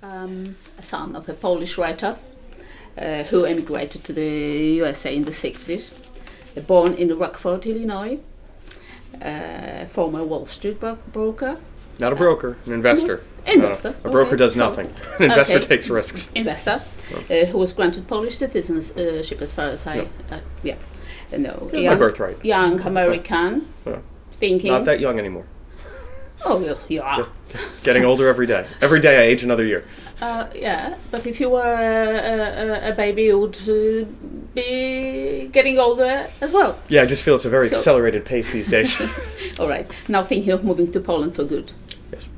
A son of a Polish writer who emigrated to the USA in the 60s. Born in Rockford, Illinois. Former Wall Street broker. Not a broker, an investor. Investor. A broker does nothing. An investor takes risks. Investor, who was granted Polish citizenship as far as I know. It's my birthright. Young American, thinking. Not that young anymore. Oh, you are. Getting older every day. Every day I age another year. But if you were a baby, you would be getting older as well. Yeah, I just feel it's a very accelerated pace these days. All right. Now thinking of moving to Poland for good. Yes.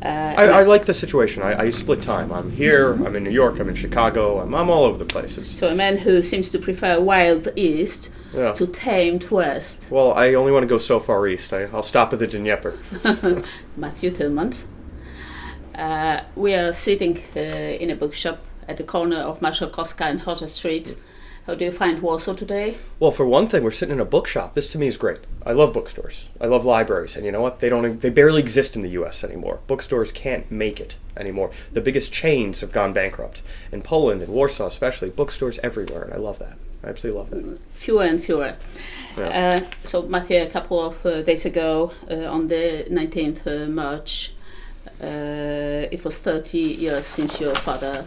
I like the situation. I split time. I'm here, I'm in New York, I'm in Chicago, I'm all over the place. So a man who seems to prefer wild east to tamed west. Well, I only want to go so far east. I'll stop at the Dnieper. Matthew Tyrmand. We are sitting in a bookshop at the corner of Marszałkowska and Chorza Street. How do you find Warsaw today? Well, for one thing, we're sitting in a bookshop. This to me is great. I love bookstores. I love libraries. And you know what? They barely exist in the U.S. anymore. Bookstores can't make it anymore. The biggest chains have gone bankrupt. In Poland, in Warsaw especially, bookstores everywhere. And I love that. I absolutely love that. Fewer and fewer. Yeah. So, Matthew, a couple of days ago, on the 19th March, it was 30 years since your father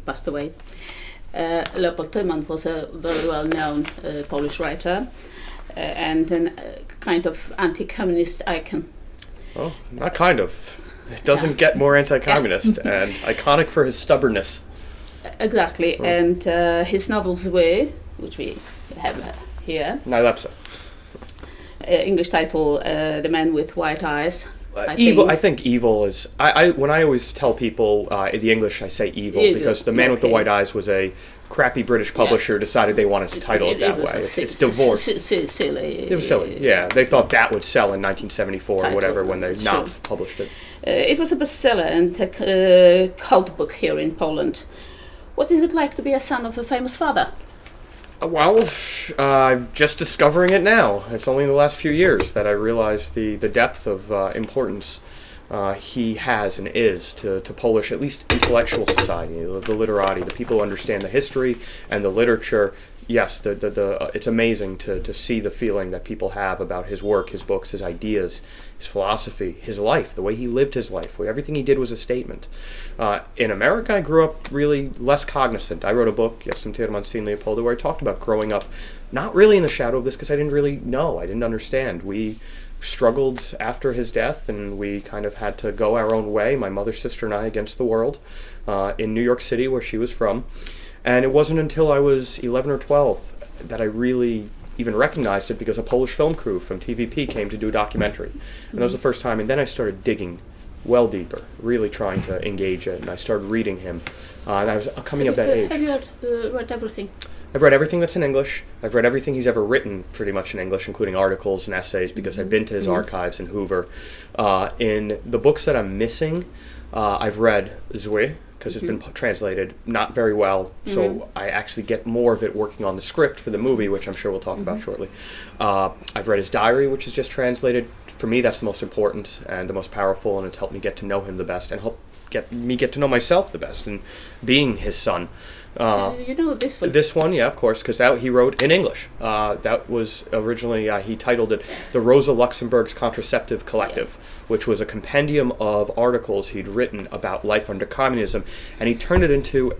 passed away. Leopold Tyrmand was a very well-known Polish writer and a kind of anti-communist icon. Oh, not kind of. It doesn't get more anti-communist and iconic for his stubbornness. Exactly, and his novels were, which we have here. Najlepsze. English title, The Man with White Eyes. I think evil is. When I always tell people in the English, I say evil because The Man with the White Eyes was a crappy British publisher decided they wanted to title it that way. It's divorced. Silly. It was silly. Yeah, they thought that would sell in 1974 or whatever when they not published it. It was a bestseller and a cult book here in Poland. What is it like to be a son of a famous father? Well, I'm just discovering it now. It's only in the last few years that I realized the depth of importance he has and is to Polish, at least intellectual society, the literati, the people who understand the history and the literature. Yes, it's amazing to see the feeling that people have about his work, his books, his ideas, his philosophy, his life, the way he lived his life. Everything he did was a statement. In America, I grew up really less cognizant. I wrote a book, Jestem Tyrmand, Syn Leopolda, where I talked about growing up not really in the shadow of this because I didn't really know. I didn't understand. We struggled after his death, and we kind of had to go our own way, my mother, sister, and I, against the world in New York City, where she was from. And it wasn't until I was 11 or 12 that I really even recognized it because a Polish film crew from TVP came to do a documentary. And that was the first time. And then I started digging well deeper, really trying to engage it. And I started reading him. And I was coming of that age. Have you read everything? I've read everything that's in English. I've read everything he's ever written pretty much in English, including articles and essays, because I've been to his archives in Hoover. In the books that I'm missing, I've read Zły, because it's been translated not very well, so I actually get more of it working on the script for the movie, which I'm sure we'll talk about shortly. I've read his diary, which is just translated. For me, that's the most important and the most powerful, and it's helped me get to know him the best and help get to know myself the best and being his son. You know this one? This one, yeah, of course, because that he wrote in English. That was originally, he titled it The Rosa Luxemburg's Contraceptive Collective, which was a compendium of articles he'd written about life under communism, and he turned it into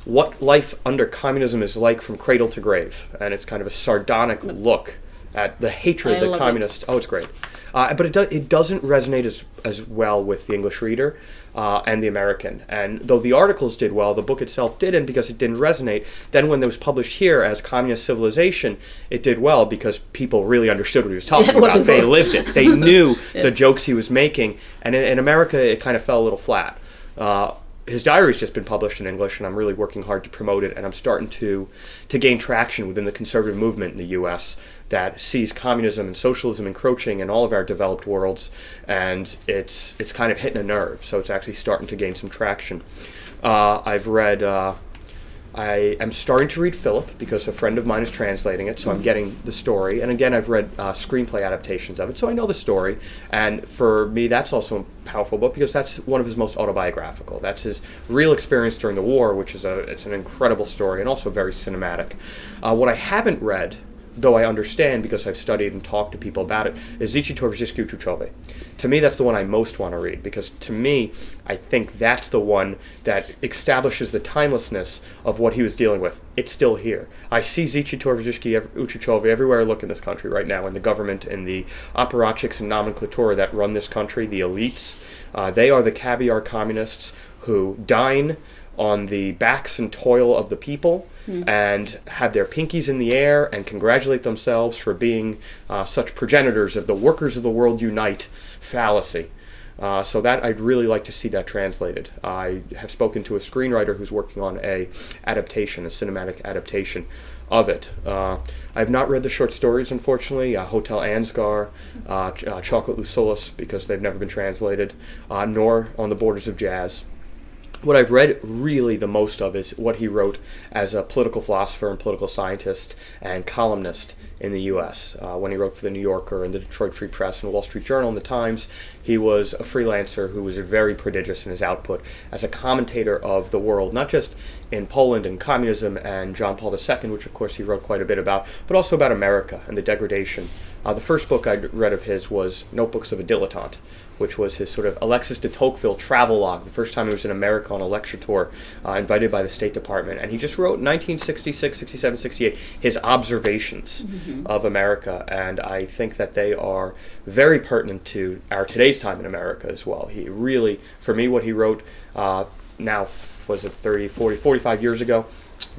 what life under communism is like from cradle to grave, and it's kind of a sardonic look at the hatred that communists... Oh, it's great. But it doesn't resonate as well with the English reader and the American. And though the articles did well, the book itself didn't because it didn't resonate. Then when it was published here as Communist Civilization, it did well because people really understood what he was talking about. They lived it. They knew the jokes he was making. And in America, it kind of fell a little flat. His diary's just been published in English, and I'm really working hard to promote it, and I'm starting to gain traction within the conservative movement in the U.S. that sees communism and socialism encroaching in all of our developed worlds, and it's kind of hitting a nerve, so it's actually starting to gain some traction. I've read I am starting to read Philip because a friend of mine is translating it, so I'm getting the story. And again, I've read screenplay adaptations of it, so I know the story. And for me, that's also a powerful book because that's one of his most autobiographical. That's his real experience during the war, which is it's an incredible story and also very cinematic. What I haven't read, though I understand because I've studied and talked to people about it, is Życie Towarzyskie Uczuciowe. To me, that's the one I most want to read because to me, I think that's the one that establishes the timelessness of what he was dealing with. It's still here. I see Życie Towarzyskie Uczuciowe everywhere I look in this country right now, in the government, in the apparatchiks and nomenclatura that run this country, the elites. They are the caviar communists who dine on the backs and toil of the people and have their pinkies in the air and congratulate themselves for being such progenitors of the workers of the world unite fallacy. So that I'd really like to see that translated. I have spoken to a screenwriter who's working on a cinematic adaptation of it. I have not read the short stories, unfortunately. Hotel Ansgar, Chocolate Lucullus, because they've never been translated, nor On the Borders of Jazz. What I've read really the most of is what he wrote as a political philosopher and political scientist and columnist in the U.S. When he wrote for the New Yorker and the Detroit Free Press and the Wall Street Journal and the Times, he was a freelancer who was very prodigious in his output as a commentator of the world, not just in Poland and communism and John Paul II, which of course he wrote quite a bit about, but also about America and the degradation. The first book I read of his was Notebooks of a Dilettante, which was his sort of Alexis de Tocqueville travel log, the first time he was in America on a lecture tour, invited by the State Department. And he just wrote 1966, 67, 68, his observations of America. And I think that they are very pertinent to our today's time in America as well. He really, for me, what he wrote now, was it 30, 40, 45 years ago,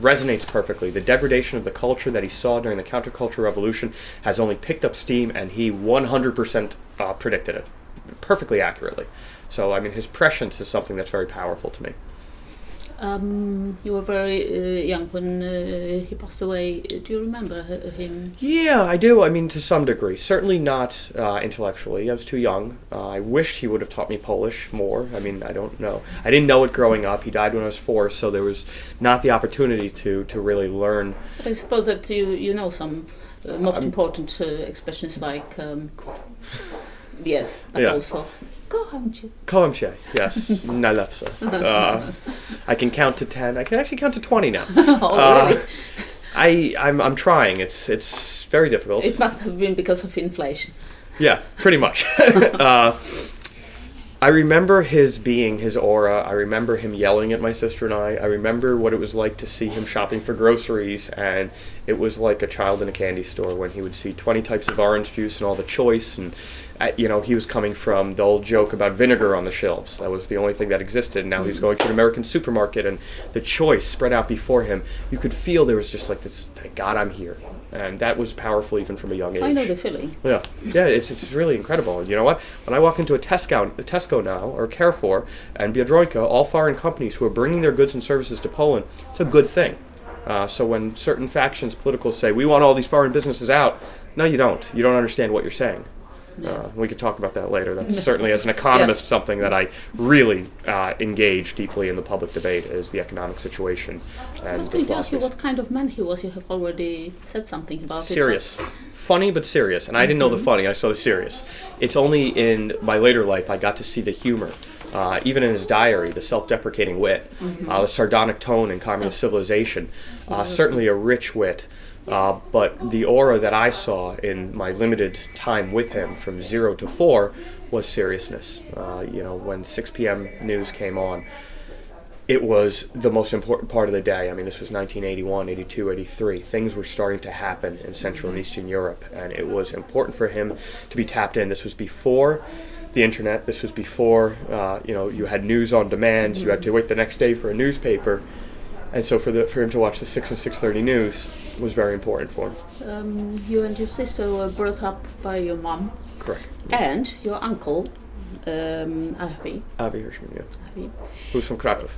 resonates perfectly. The degradation of the culture that he saw during the counterculture revolution has only picked up steam, and he 100% predicted it perfectly accurately. So, I mean, his prescience is something that's very powerful to me. You were very young when he passed away. Do you remember him? Yeah, I do. I mean, to some degree. Certainly not intellectually. I was too young. I wish he would have taught me Polish more. I mean, I don't know. I didn't know it growing up. He died when I was 4, so there was not the opportunity to really learn. But I suppose that you know some most important expressions like yes, but also kocham cię. Kocham cię, yes. Najlepsze. I can count to 10. I can actually count to 20 now. Oh, really? I'm trying. It's very difficult. It must have been because of inflation. Yeah, pretty much. I remember his aura. I remember him yelling at my sister and I. I remember what it was like to see him shopping for groceries, and it was like a child in a candy store when he would see 20 types of orange juice and all the choice, and he was coming from the old joke about vinegar on the shelves. That was the only thing that existed. Now he was going to an American supermarket, and the choice spread out before him. You could feel there was just like this, thank God I'm here. And that was powerful even from a young age. I know the feeling. Yeah, it's really incredible. And you know what? When I walk into a Tesco now, or Carrefour, and Biedronka, all foreign companies who are bringing their goods and services to Poland, it's a good thing. So when certain factions, politicals say, we want all these foreign businesses out, no, you don't. You don't understand what you're saying. Yeah. We could talk about that later. That's certainly, as an economist, something that I really engage deeply in the public debate, is the economic situation. And I was going to ask you what kind of man he was. You have already said something about serious. Funny but serious. And I didn't know the funny, I saw the serious. It's only in my later life I got to see the humor. Even in his diary, the self-deprecating wit, the sardonic tone in communist civilization, certainly a rich wit. But the aura that I saw in my limited time with him from 0 to 4 was seriousness. When 6 p.m. news came on, it was the most important part of the day. I mean, this was 1981, 82, 83. Things were starting to happen in Central and Eastern Europe, and it was important for him to be tapped in. This was before the internet. This was before, you had news on demand. You had to wait the next day for a newspaper. And so for him to watch the 6 and 6:30 news was very important for him. You and your sister were brought up by your mom. Correct. And your uncle, Avi. Avi Hirschman, yeah. Avi. Who's from Krakow.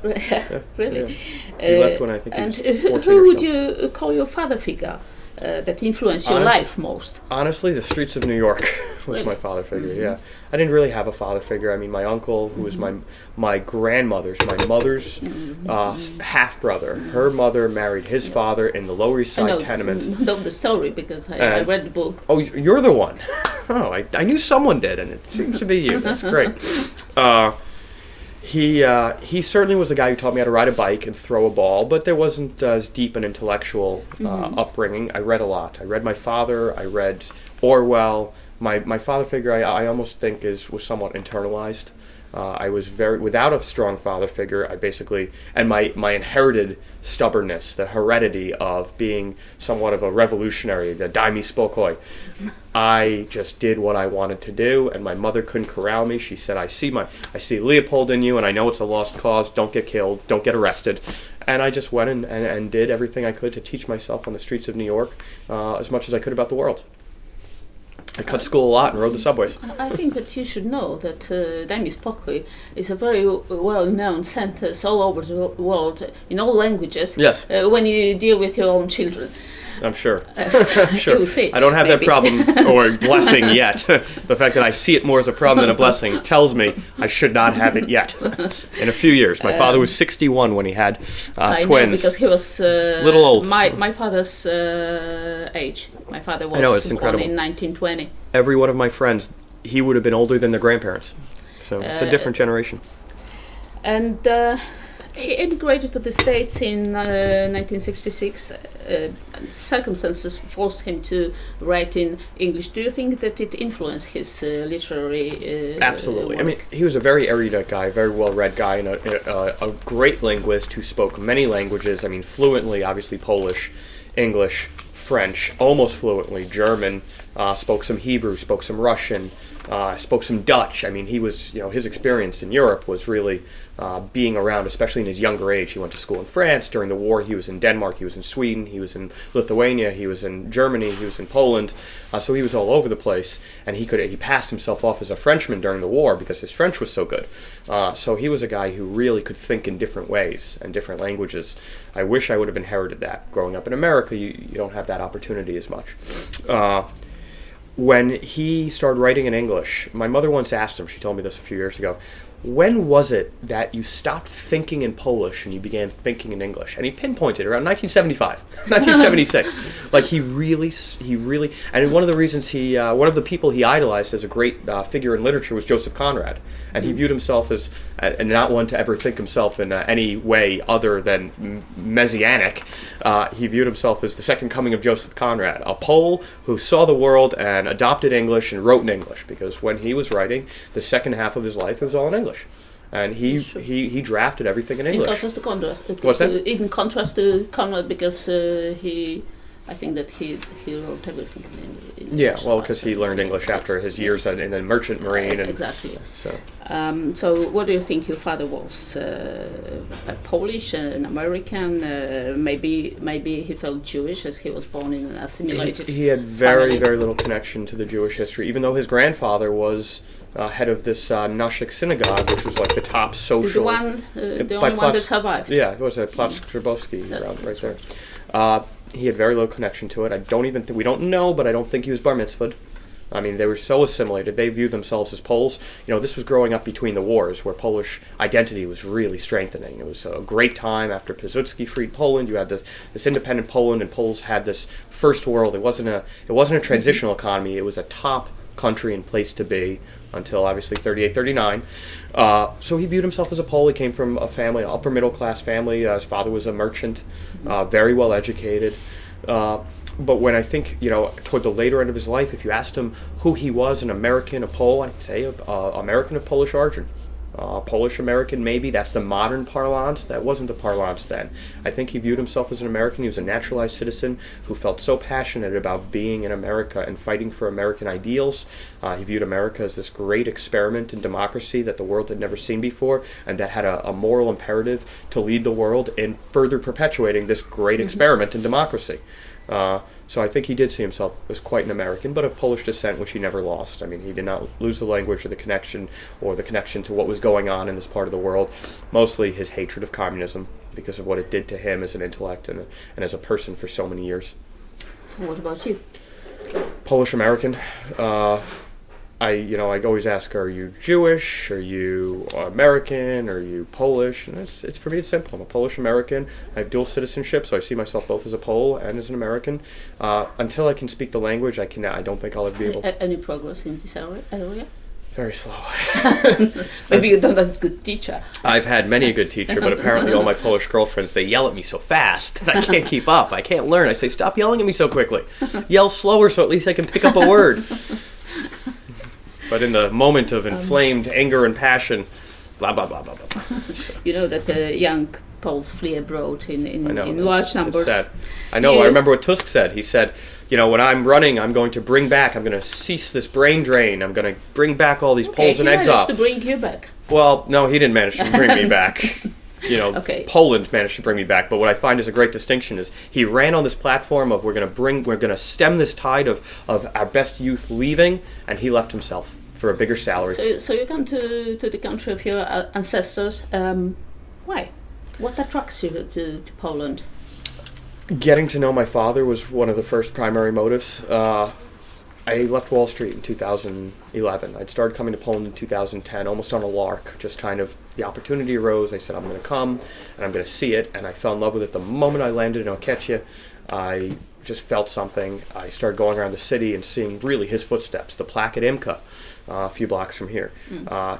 Really? Yeah. He left when I think he was 14 who or would so. you call your father figure that influenced your life most? Honestly, the streets of New York was my father figure. Yeah, I didn't really have a father figure. I mean, my uncle, who was my grandmother's, my mother's half brother. Her mother married his father in the Lower East Side tenement. Know the story because I read the book. Oh, you're the one. Oh, I knew someone did, and it seems to be you. That's great. He certainly was the guy who taught me how to ride a bike and throw a ball, but there wasn't as deep an intellectual upbringing. I read a lot. I read my father. I read Orwell. My father figure, I almost think was somewhat internalized. I was without a strong father figure. I basically, and my inherited stubbornness, the heredity of being somewhat of a revolutionary, the daimi spokoi. I just did what I wanted to do, and my mother couldn't corral me. She said, I see Leopold in you, and I know it's a lost cause. Don't get killed. Don't get arrested. And I just went and did everything I could to teach myself on the streets of New York as much as I could about the world. I cut school a lot and rode the subways. I think that you should know that daimi spokoj is a very well-known sentence all over the world, in all languages, yes. When you deal with your own children. I'm sure. I'm sure. You'll see, I don't have maybe. that problem or blessing yet. The fact that I see it more as a problem than a blessing tells me I should not have it yet. In a few years. My father was 61 when he had twins. I know, because he was little old. My father's age. My father was born in 1920. Every one of my friends, he would have been older than their grandparents. So it's a different generation. And he emigrated to the States in 1966. Circumstances forced him to write in English. Do you think that it influenced his literary Absolutely. work? I mean, he was a very erudite guy, very well-read guy, and a great linguist who spoke many languages. I mean, fluently, obviously Polish, English, French, almost fluently, German, spoke some Hebrew, spoke some Russian, spoke some Dutch. I mean, he was, his experience in Europe was really being around, especially in his younger age. He went to school in France. During the war, he was in Denmark, he was in Sweden, he was in Lithuania, he was in Germany, he was in Poland. So he was all over the place, and he passed himself off as a Frenchman during the war because his French was so good. So he was a guy who really could think in different ways and different languages. I wish I would have inherited that. Growing up in America, you don't have that opportunity as much. When he started writing in English, my mother once asked him, she told me this a few years ago, when was it that you stopped thinking in Polish and you began thinking in English? And he pinpointed around 1975, 1976. Like he really, and one of the reasons one of the people he idolized as a great figure in literature was Joseph Conrad. And he viewed himself as, and not one to ever think himself in any way other than messianic, he viewed himself as the second coming of Joseph Conrad, a Pole who saw the world and adopted English and wrote in English, because when he was writing the second half of his life, it was all in English. And he drafted everything in English. What's that? In contrast to Conrad, because I think that he wrote everything in English. Yeah, well, because he learned English after his years in the merchant marine. And, exactly. So what do you think your father was? Polish, an American? Maybe he felt Jewish as he was born in an assimilated He had very little connection to the Jewish history, even though his grandfather was head of this Nashik synagogue, which was like the top social... The only one that survived. Yeah, it was a Platz Grabowski around right there. He had very little connection to it. We don't know, but I don't think he was bar mitzvahed. I mean, they were so assimilated. They viewed themselves as Poles. This was growing up between the wars, where Polish identity was really strengthening. It was a great time after Piłsudski freed Poland. You had this independent Poland, and Poles had this first world. It wasn't a transitional economy. It was a top country and place to be until obviously 38, 39. So he viewed himself as a Pole. He came from a family, an upper middle class family. His father was a merchant, very well educated. But when I think, toward the later end of his life, if you asked him who he was, an American, a Pole, I'd say American of Polish origin. Polish-American, maybe. That's the modern parlance. That wasn't the parlance then. I think he viewed himself as an American. He was a naturalized citizen who felt so passionate about being in America and fighting for American ideals. He viewed America as this great experiment in democracy that the world had never seen before, and that had a moral imperative to lead the world in further perpetuating this great experiment in democracy. So I think he did see himself as quite an American, but of Polish descent, which he never lost. I mean, he did not lose the language or the connection to what was going on in this part of the world. Mostly his hatred of communism, because of what it did to him as an intellect and as a person for so many years. What about you? Polish American. I always ask, are you Jewish? Are you American? Are you Polish? And it's for me, it's simple. I'm a Polish American. I have dual citizenship, so I see myself both as a Pole and as an American. Until I can speak the language, I don't think I'll ever be able. Any progress in this area? Very slow. Maybe you don't have a good teacher. I've had many a good teacher, but apparently all my Polish girlfriends, they yell at me so fast that I can't keep up. I can't learn. I say, stop yelling at me so quickly. Yell slower so at least I can pick up a word. But in the moment of inflamed anger and passion, blah, blah, blah, blah, blah. So. You know that the young Poles flee abroad in large numbers. It's sad. I know. I remember what Tusk said. He said, when I'm running, I'm going to cease this brain drain. I'm going to bring back all these Poles in exile. He managed to bring you back. Well, no, he didn't manage to bring me back. Poland managed to bring me back. But what I find is a great distinction is he ran on this platform of we're going to stem this tide of our best youth leaving, and he left himself for a bigger salary. So you come to the country of your ancestors. Why? What attracts you to Poland? Getting to know my father was one of the first primary motives. I left Wall Street in 2011. I'd started coming to Poland in 2010, almost on a lark. Just kind of the opportunity arose. I said, I'm going to come, and I'm going to see it. And I fell in love with it the moment I landed in Okecie. I just felt something. I started going around the city and seeing really his footsteps, the plaque at IMCA, a few blocks from here,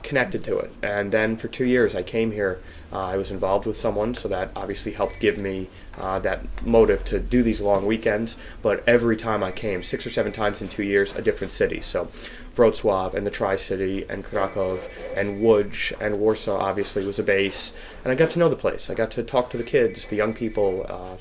connected to it. And then for 2 years I came here. I was involved with someone, so that obviously helped give me that motive to do these long weekends. But every time I came, 6 or 7 times in 2 years, a different city. So Wrocław and the Tri-City and Krakow and Łódź and Warsaw obviously was a base. And I got to know the place. I got to talk to the kids, the young people,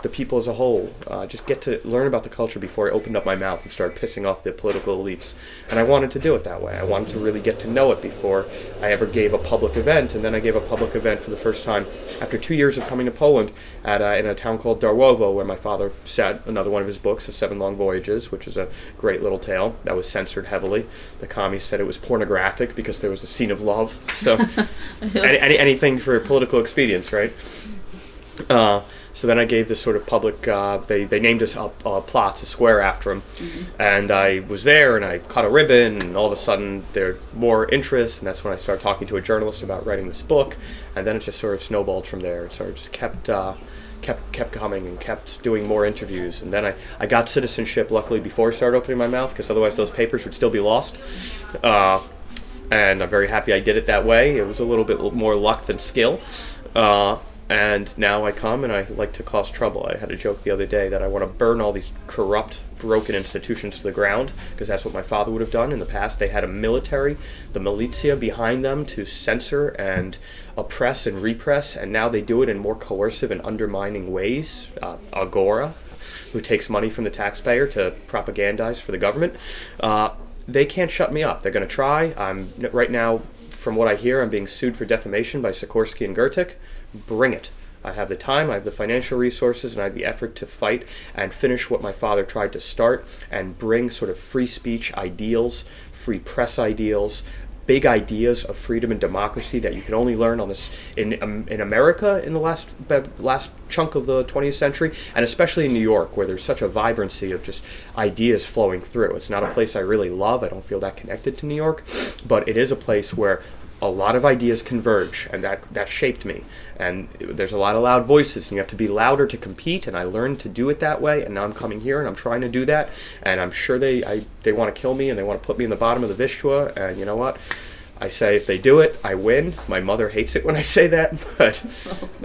the people as a whole, just get to learn about the culture before I opened up my mouth and started pissing off the political elites. And I wanted to do it that way. I wanted to really get to know it before I ever gave a public event. And then I gave a public event for the first time after 2 years of coming to Poland in a town called Darłowo, where my father sat another one of his books, The 7 Long Voyages, which is a great little tale that was censored heavily. The commies said it was pornographic because there was a scene of love. So anything for political expedience, right? So then I gave this sort of public, they named us a plot, a square after him. Mm-hmm. And I was there and I cut a ribbon and all of a sudden there's more interest, and that's when I started talking to a journalist about writing this book. And then it just sort of snowballed from there. It sort of just kept coming and kept doing more interviews. And then I got citizenship luckily before I started opening my mouth, because otherwise those papers would still be lost. And I'm very happy I did it that way. It was a little bit more luck than skill. And now I come and I like to cause trouble. I had a joke the other day that I want to burn all these corrupt, broken institutions to the ground, because that's what my father would have done in the past. They had a military, the militia, behind them to censor and oppress and repress, and now they do it in more coercive and undermining ways. Agora, who takes money from the taxpayer to propagandize for the government, they can't shut me up. They're going to try. Right now, from what I hear, I'm being sued for defamation by Sikorsky and Gertic. Bring it. I have the time, I have the financial resources, and I have the effort to fight and finish what my father tried to start and bring sort of free speech ideals, free press ideals, big ideas of freedom and democracy that you can only learn on this in America in the last chunk of the 20th century, and especially in New York, where there's such a vibrancy of just ideas flowing through. It's not a place I really love. I don't feel that connected to New York, but it is a place where a lot of ideas converge, and that shaped me. And there's a lot of loud voices, and you have to be louder to compete, and I learned to do it that way, and now I'm coming here and I'm trying to do that, and I'm sure they want to kill me and they want to put me in the bottom of the Vistula, and you know what? I say if they do it, I win. My mother hates it when I say that, but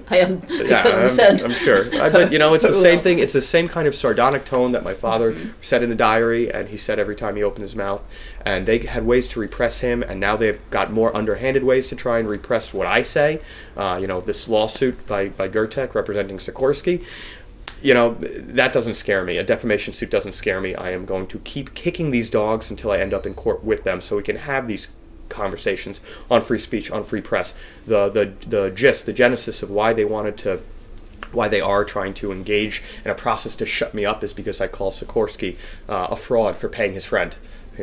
I'm sure. But it's the same thing. It's the same kind of sardonic tone that my father said in the diary, and he said every time he opened his mouth. And they had ways to repress him, and now they've got more underhanded ways to try and repress what I say. This lawsuit by Gertek representing Sikorsky. That doesn't scare me. A defamation suit doesn't scare me. I am going to keep kicking these dogs until I end up in court with them, so we can have these conversations on free speech, on free press. The gist, the genesis of why they are trying to engage in a process to shut me up is because I call Sikorsky a fraud for paying his friend.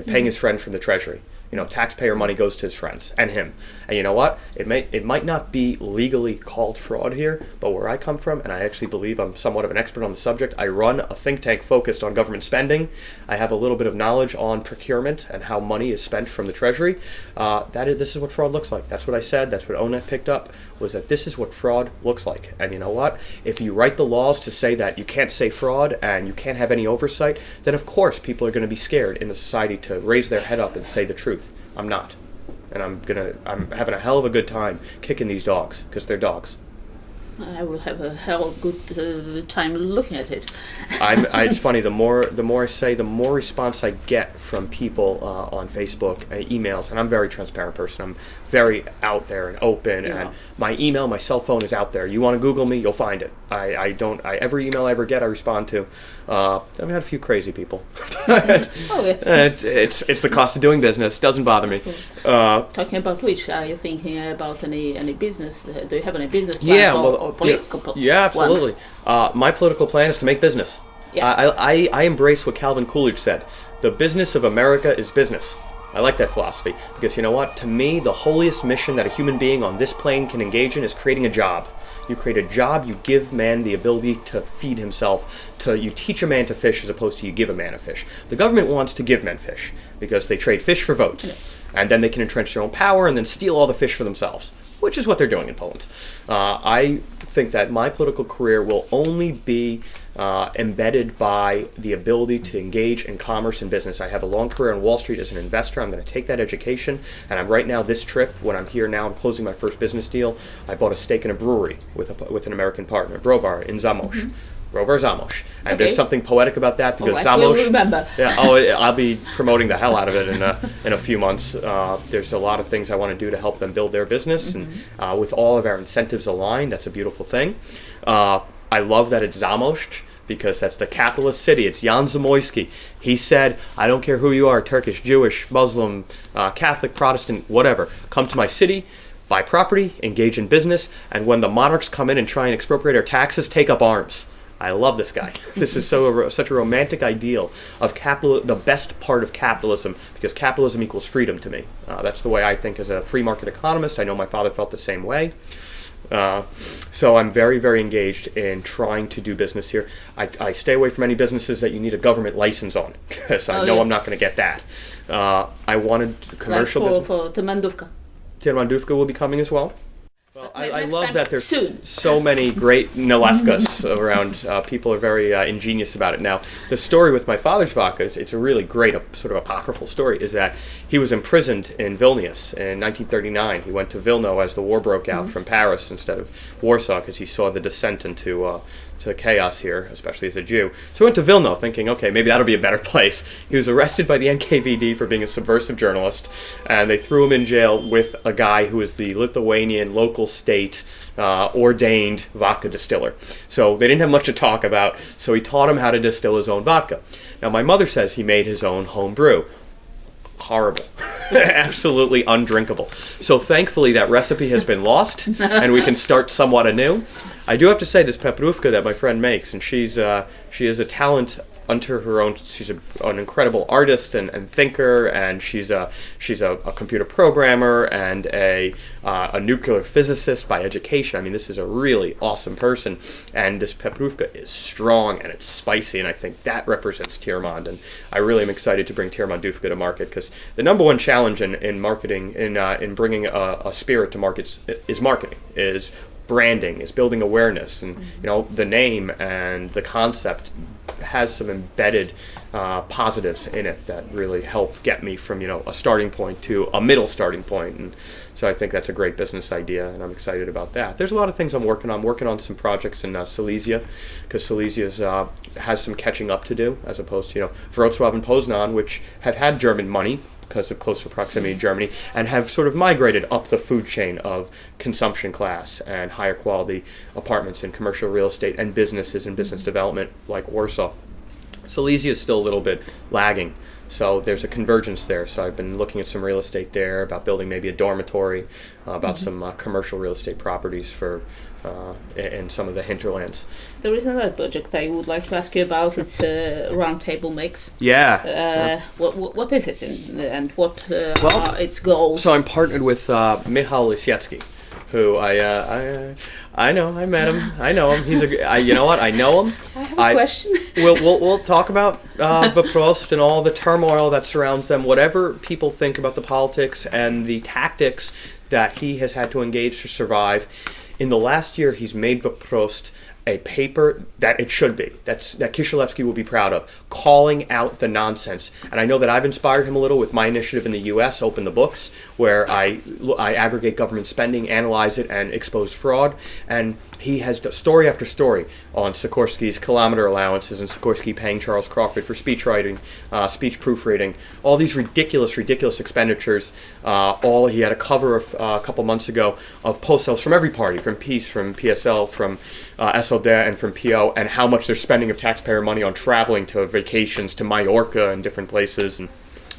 Paying his friend from the Treasury. taxpayer money goes to his friends and him. And you know what? It might not be legally called fraud here, but where I come from, and I actually believe I'm somewhat of an expert on the subject, I run a think tank focused on government spending. I have a little bit of knowledge on procurement and how money is spent from the Treasury. This is what fraud looks like. That's what I said. That's what ONET picked up, was that this is what fraud looks like. And you know what? If you write the laws to say that you can't say fraud and you can't have any oversight, then of course people are going to be scared in the society to raise their head up and say the truth. I'm not. And I'm having a hell of a good time kicking these dogs, because they're dogs. I will have a hell of a good time looking at it. It's funny, the more I say, the more response I get from people on Facebook, emails, and I'm a very transparent person. I'm very out there and open, and my email, my cell phone is out there. You want to Google me, you'll find it. Every email I ever get, I respond to. I've had a few crazy people. It's the cost of doing business. Doesn't bother me. Talking about which, are you thinking about any business? Do you have any business plans or political Yeah, absolutely. My political plan is to make business. Yeah. I embrace what Calvin Coolidge said. The business of America is business. I like that philosophy, because you know what? To me, the holiest mission that a human being on this plane can engage in is creating a job. You create a job, you give man the ability to feed himself, you teach a man to fish as opposed to you give a man a fish. The government wants to give men fish because they trade fish for votes, and then they can entrench their own power and then steal all the fish for themselves, which is what they're doing in Poland. I think that my political career will only be embedded by the ability to engage in commerce and business. I have a long career on Wall Street as an investor. I'm going to take that education, and I'm right now, this trip, when I'm here now, I'm closing my first business deal. I bought a stake in a brewery with an American partner, Browar, in Zamość. Browar Zamość. And there's something poetic about that, because Zamość... will remember. Yeah, I'll be promoting the hell out of it in a few months. There's a lot of things I want to do to help them build their business, and with all of our incentives aligned, that's a beautiful thing. I love that it's Zamość, because that's the capitalist city. It's Jan Zamoyski. He said, I don't care who you are, Turkish, Jewish, Muslim, Catholic, Protestant, whatever. Come to my city, buy property, engage in business, and when the monarchs come in and try and expropriate our taxes, take up arms. I love this guy. This is such a romantic ideal of the best part of capitalism, because capitalism equals freedom to me. That's the way I think as a free market economist. I know my father felt the same way. So I'm very, very engaged in trying to do business here. I stay away from any businesses that you need a government license on, because I know I'm not going to get that. I wanted commercial business. For Tyrmandówka. Tyrmandówka will be coming as well. Well, I love that there's so many great nalewkas around. People are very ingenious about it. Now, the story with my father's vodka, it's a really great sort of apocryphal story, is that he was imprisoned in Vilnius in 1939. He went to Vilno as the war broke out from Paris instead of Warsaw, because he saw the descent into chaos here, especially as a Jew. So he went to Vilno thinking, okay, maybe that'll be a better place. He was arrested by the NKVD for being a subversive journalist, and they threw him in jail with a guy who was the Lithuanian local state ordained vodka distiller. So they didn't have much to talk about, so he taught him how to distill his own vodka. Now, my mother says he made his own home brew. Horrible. Absolutely undrinkable. So thankfully that recipe has been lost, and we can start somewhat anew. I do have to say, this peprówka that my friend makes, and she is a talent unto her own. She's an incredible artist and thinker, and she's a computer programmer and a nuclear physicist by education. I mean, this is a really awesome person, and this peprówka is strong and it's spicy, and I think that represents Tyrmand, and I really am excited to bring Tyrmandówka to market, because the number one challenge in marketing, in bringing a spirit to markets, is marketing, is branding, is building awareness, and the name and the concept has some embedded positives in it that really help get me from a starting point to a middle starting point, and so I think that's a great business idea, and I'm excited about that. There's a lot of things I'm working on. I'm working on some projects in Silesia, because Silesia has some catching up to do, as opposed to Wrocław and Poznan, which have had German money because of closer proximity to Germany, and have sort of migrated up the food chain of consumption class and higher quality apartments and commercial real estate and businesses and business development like Warsaw. Silesia is still a little bit lagging. So there's a convergence there. So I've been looking at some real estate there, about building maybe a dormitory, about some commercial real estate properties for in some of the hinterlands. There is another project I would like to ask you about. It's a roundtable mix. Yeah. What is it and what are its goals? So I'm partnered with Michal Lisiecki, who I know. I met him. I know him. He's you know what? I know him. I have a question. We'll talk about Vaprost and all the turmoil that surrounds them. Whatever people think about the politics and the tactics that he has had to engage to survive, in the last year he's made Vaprost a paper that it should be, that Kishilevsky will be proud of, calling out the nonsense. And I know that I've inspired him a little with my initiative in the U.S., Open the Books, where I aggregate government spending, analyze it, and expose fraud. And he has story after story on Sikorsky's kilometer allowances and Sikorsky paying Charles Crawford for speech writing, speech proofreading, all these ridiculous expenditures. He had a cover of, a couple months ago of postals from every party, from PiS, from PSL, from SLD, and from PO, and how much they're spending of taxpayer money on traveling to vacations to Mallorca and different places, and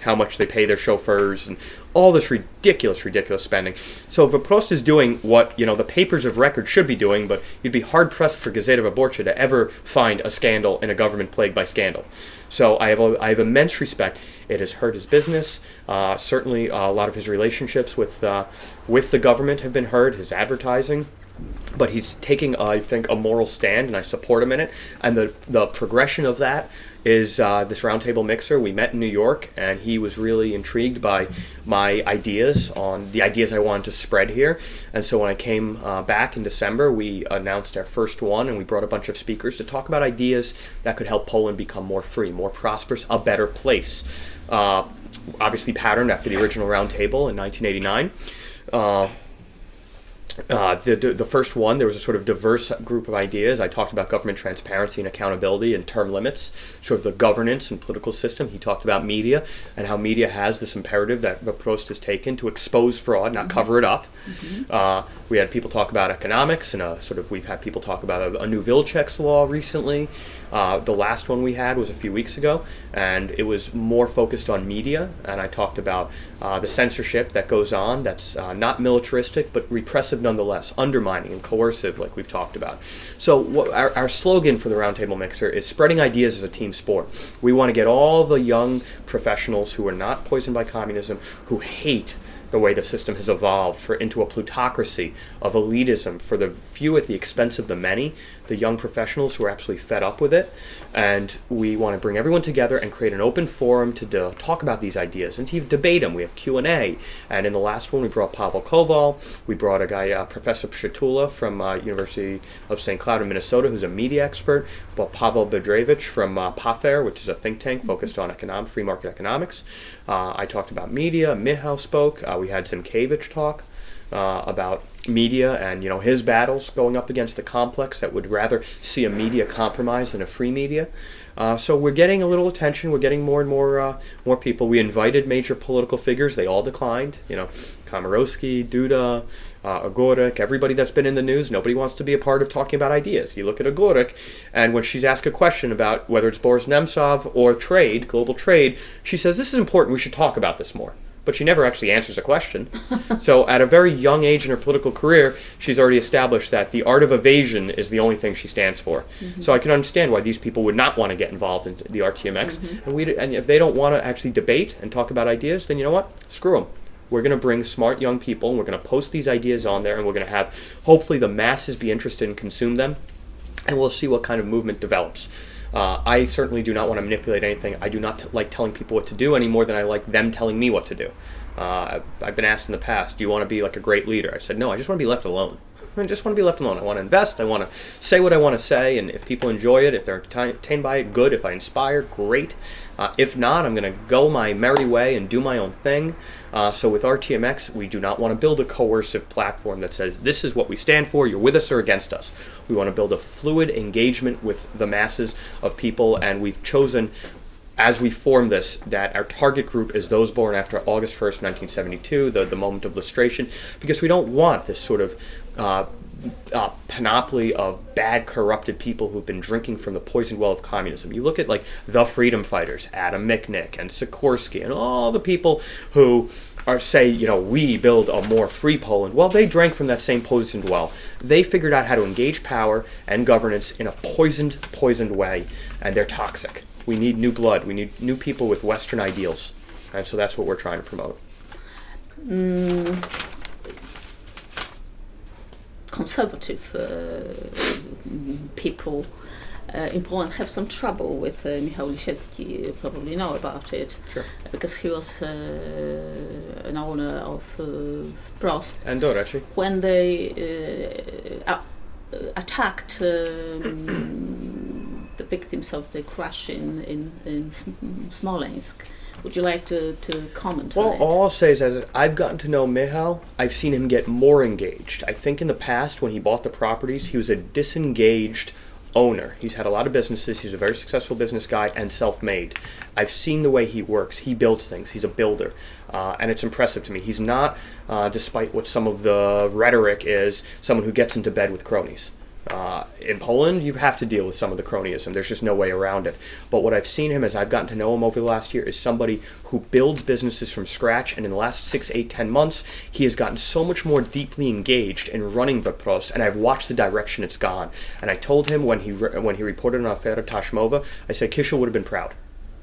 how much they pay their chauffeurs, and all this ridiculous spending. So Vaprost is doing what the papers of record should be doing, but you'd be hard-pressed for Gazeta Wyborcza to ever find a scandal in a government plagued by scandal. So I have immense respect. It has hurt his business. Certainly a lot of his relationships with the government have been hurt, his advertising. But he's taking, I think, a moral stand, and I support him in it. And the progression of that is this roundtable mixer. We met in New York, and he was really intrigued by my ideas on the ideas I wanted to spread here. And so when I came back in December, we announced our first one, and we brought a bunch of speakers to talk about ideas that could help Poland become more free, more prosperous, a better place. Obviously patterned after the original roundtable in 1989. The first one, there was a sort of diverse group of ideas. I talked about government transparency and accountability and term limits, sort of the governance and political system. He talked about media and how media has this imperative that Vaprost has taken to expose fraud, not cover it up. We had people talk about economics, and we've had people talk about a new Vilcek's law recently. The last one we had was a few weeks ago, and it was more focused on media, and I talked about the censorship that goes on that's not militaristic but repressive nonetheless, undermining and coercive, like we've talked about. So our slogan for the Roundtable Mixer is spreading ideas as a team sport. We want to get all the young professionals who are not poisoned by communism, who hate the way the system has evolved, into a plutocracy of elitism for the few at the expense of the many, the young professionals who are absolutely fed up with it. And we want to bring everyone together and create an open forum to talk about these ideas and to debate them. We have Q&A. And in the last one, we brought Pavel Koval. We brought a guy, Professor Pshitula from University of St. Cloud in Minnesota, who's a media expert. We brought Pavel Bedrevich from PAFER, which is a think tank focused on free market economics. I talked about media. Michal spoke. We had Zimkevich talk about media and his battles going up against the complex that would rather see a media compromise than a free media. So we're getting a little attention. We're getting more and more people. We invited major political figures. They all declined. Komorowski, Duda, Ogorek, everybody that's been in the news. Nobody wants to be a part of talking about ideas. You look at Ogorek, and when she's asked a question about whether it's Boris Nemtsov or trade, global trade, she says, "This is important. We should talk about this more." But she never actually answers a question. So at a very young age in her political career, she's already established that the art of evasion is the only thing she stands for. So I can understand why these people would not want to get involved in the RTMX. And if they don't want to actually debate and talk about ideas, then you know what? Screw them. We're going to bring smart young people, and we're going to post these ideas on there, and we're going to have, hopefully, the masses be interested and consume them, and we'll see what kind of movement develops. I certainly do not want to manipulate anything. I do not like telling people what to do any more than I like them telling me what to do. I've been asked in the past, do you want to be like a great leader? I said, no, I just want to be left alone. I just want to be left alone. I want to invest. I want to say what I want to say, and if people enjoy it, if they're entertained by it, good. If I inspire, great. If not, I'm going to go my merry way and do my own thing. So with RTMX, we do not want to build a coercive platform that says, this is what we stand for, you're with us or against us. We want to build a fluid engagement with the masses of people, and we've chosen, as we form this, that our target group is those born after August 1st, 1972, the moment of lustration, because we don't want this sort of panoply of bad, corrupted people who've been drinking from the poisoned well of communism. You look at like the freedom fighters, Adam Michnik and Sikorsky, and all the people who say, we build a more free Poland. Well, they drank from that same poisoned well. They figured out how to engage power and governance in a poisoned way, and they're toxic. We need new blood. We need new people with Western ideals, and so that's what we're trying to promote. Conservative people in Poland have some trouble with Michał Lisiecki. You probably know about it. Sure. Because he was an owner of Prost. And Doraci. When they attacked the victims of the crash in Smolensk. Would you like to comment on it? Well, all I'll say is, as I've gotten to know Michał, I've seen him get more engaged. I think in the past, when he bought the properties, he was a disengaged owner. He's had a lot of businesses. He's a very successful business guy and self-made. I've seen the way he works. He builds things. He's a builder. And it's impressive to me. He's not, despite what some of the rhetoric is, someone who gets into bed with cronies. In Poland, you have to deal with some of the cronyism. There's just no way around it. But what I've seen him as I've gotten to know him over the last year is somebody who builds businesses from scratch, and in the last 6, 8, 10 months, he has gotten so much more deeply engaged in running Prost, and I've watched the direction it's gone. And I told him when he reported on Afera Tashmova, I said Kishel would have been proud.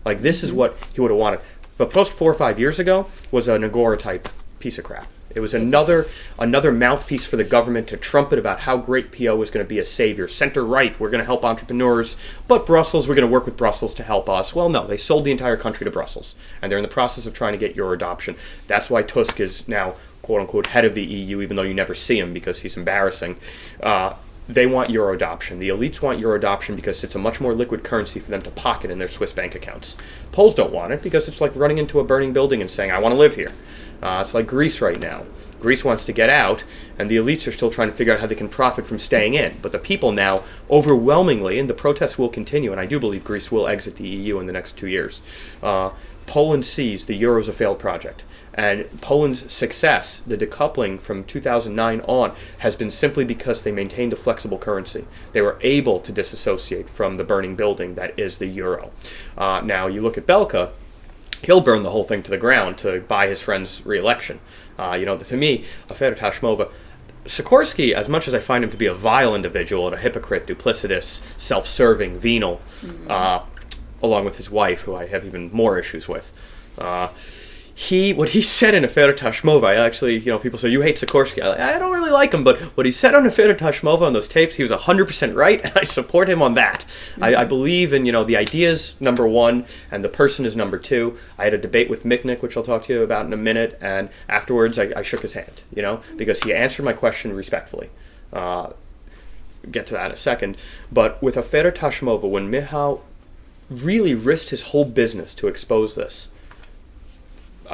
Like, this is what he would have wanted. Prost 4 or 5 years ago was an Agora-type piece of crap. It was another mouthpiece for the government to trumpet about how great PO was going to be a savior. Center-right, we're going to help entrepreneurs, but Brussels, we're going to work with Brussels to help us. Well, no, they sold the entire country to Brussels, and they're in the process of trying to get Euro adoption. That's why Tusk is now, quote-unquote, head of the EU, even though you never see him because he's embarrassing. They want Euro adoption. The elites want Euro adoption because it's a much more liquid currency for them to pocket in their Swiss bank accounts. Poles don't want it because it's like running into a burning building and saying, I want to live here. It's like Greece right now. Greece wants to get out, and the elites are still trying to figure out how they can profit from staying in. But the people now, overwhelmingly, and the protests will continue, and I do believe Greece will exit the EU in the next 2 years. Poland sees the euro as a failed project. And Poland's success, the decoupling from 2009 on, has been simply because they maintained a flexible currency. They were able to disassociate from the burning building that is the euro. Now, you look at Belka, he'll burn the whole thing to the ground to buy his friend's re-election. To me, Afera Tashmova, Sikorsky, as much as I find him to be a vile individual and a hypocrite, duplicitous, self-serving, venal, along with his wife, who I have even more issues with, what he said in Afera Tashmova, I actually, people say, you hate Sikorsky. I don't really like him, but what he said on Afera Tashmova on those tapes, he was 100% right, and I support him on that. Mm-hmm. I believe in, the ideas, number one, and the person is number two. I had a debate with Michnik, which I'll talk to you about in a minute, and afterwards I shook his hand, because he answered my question respectfully. Get to that in a second. But with Afera Tashmova, when Michał really risked his whole business to expose this,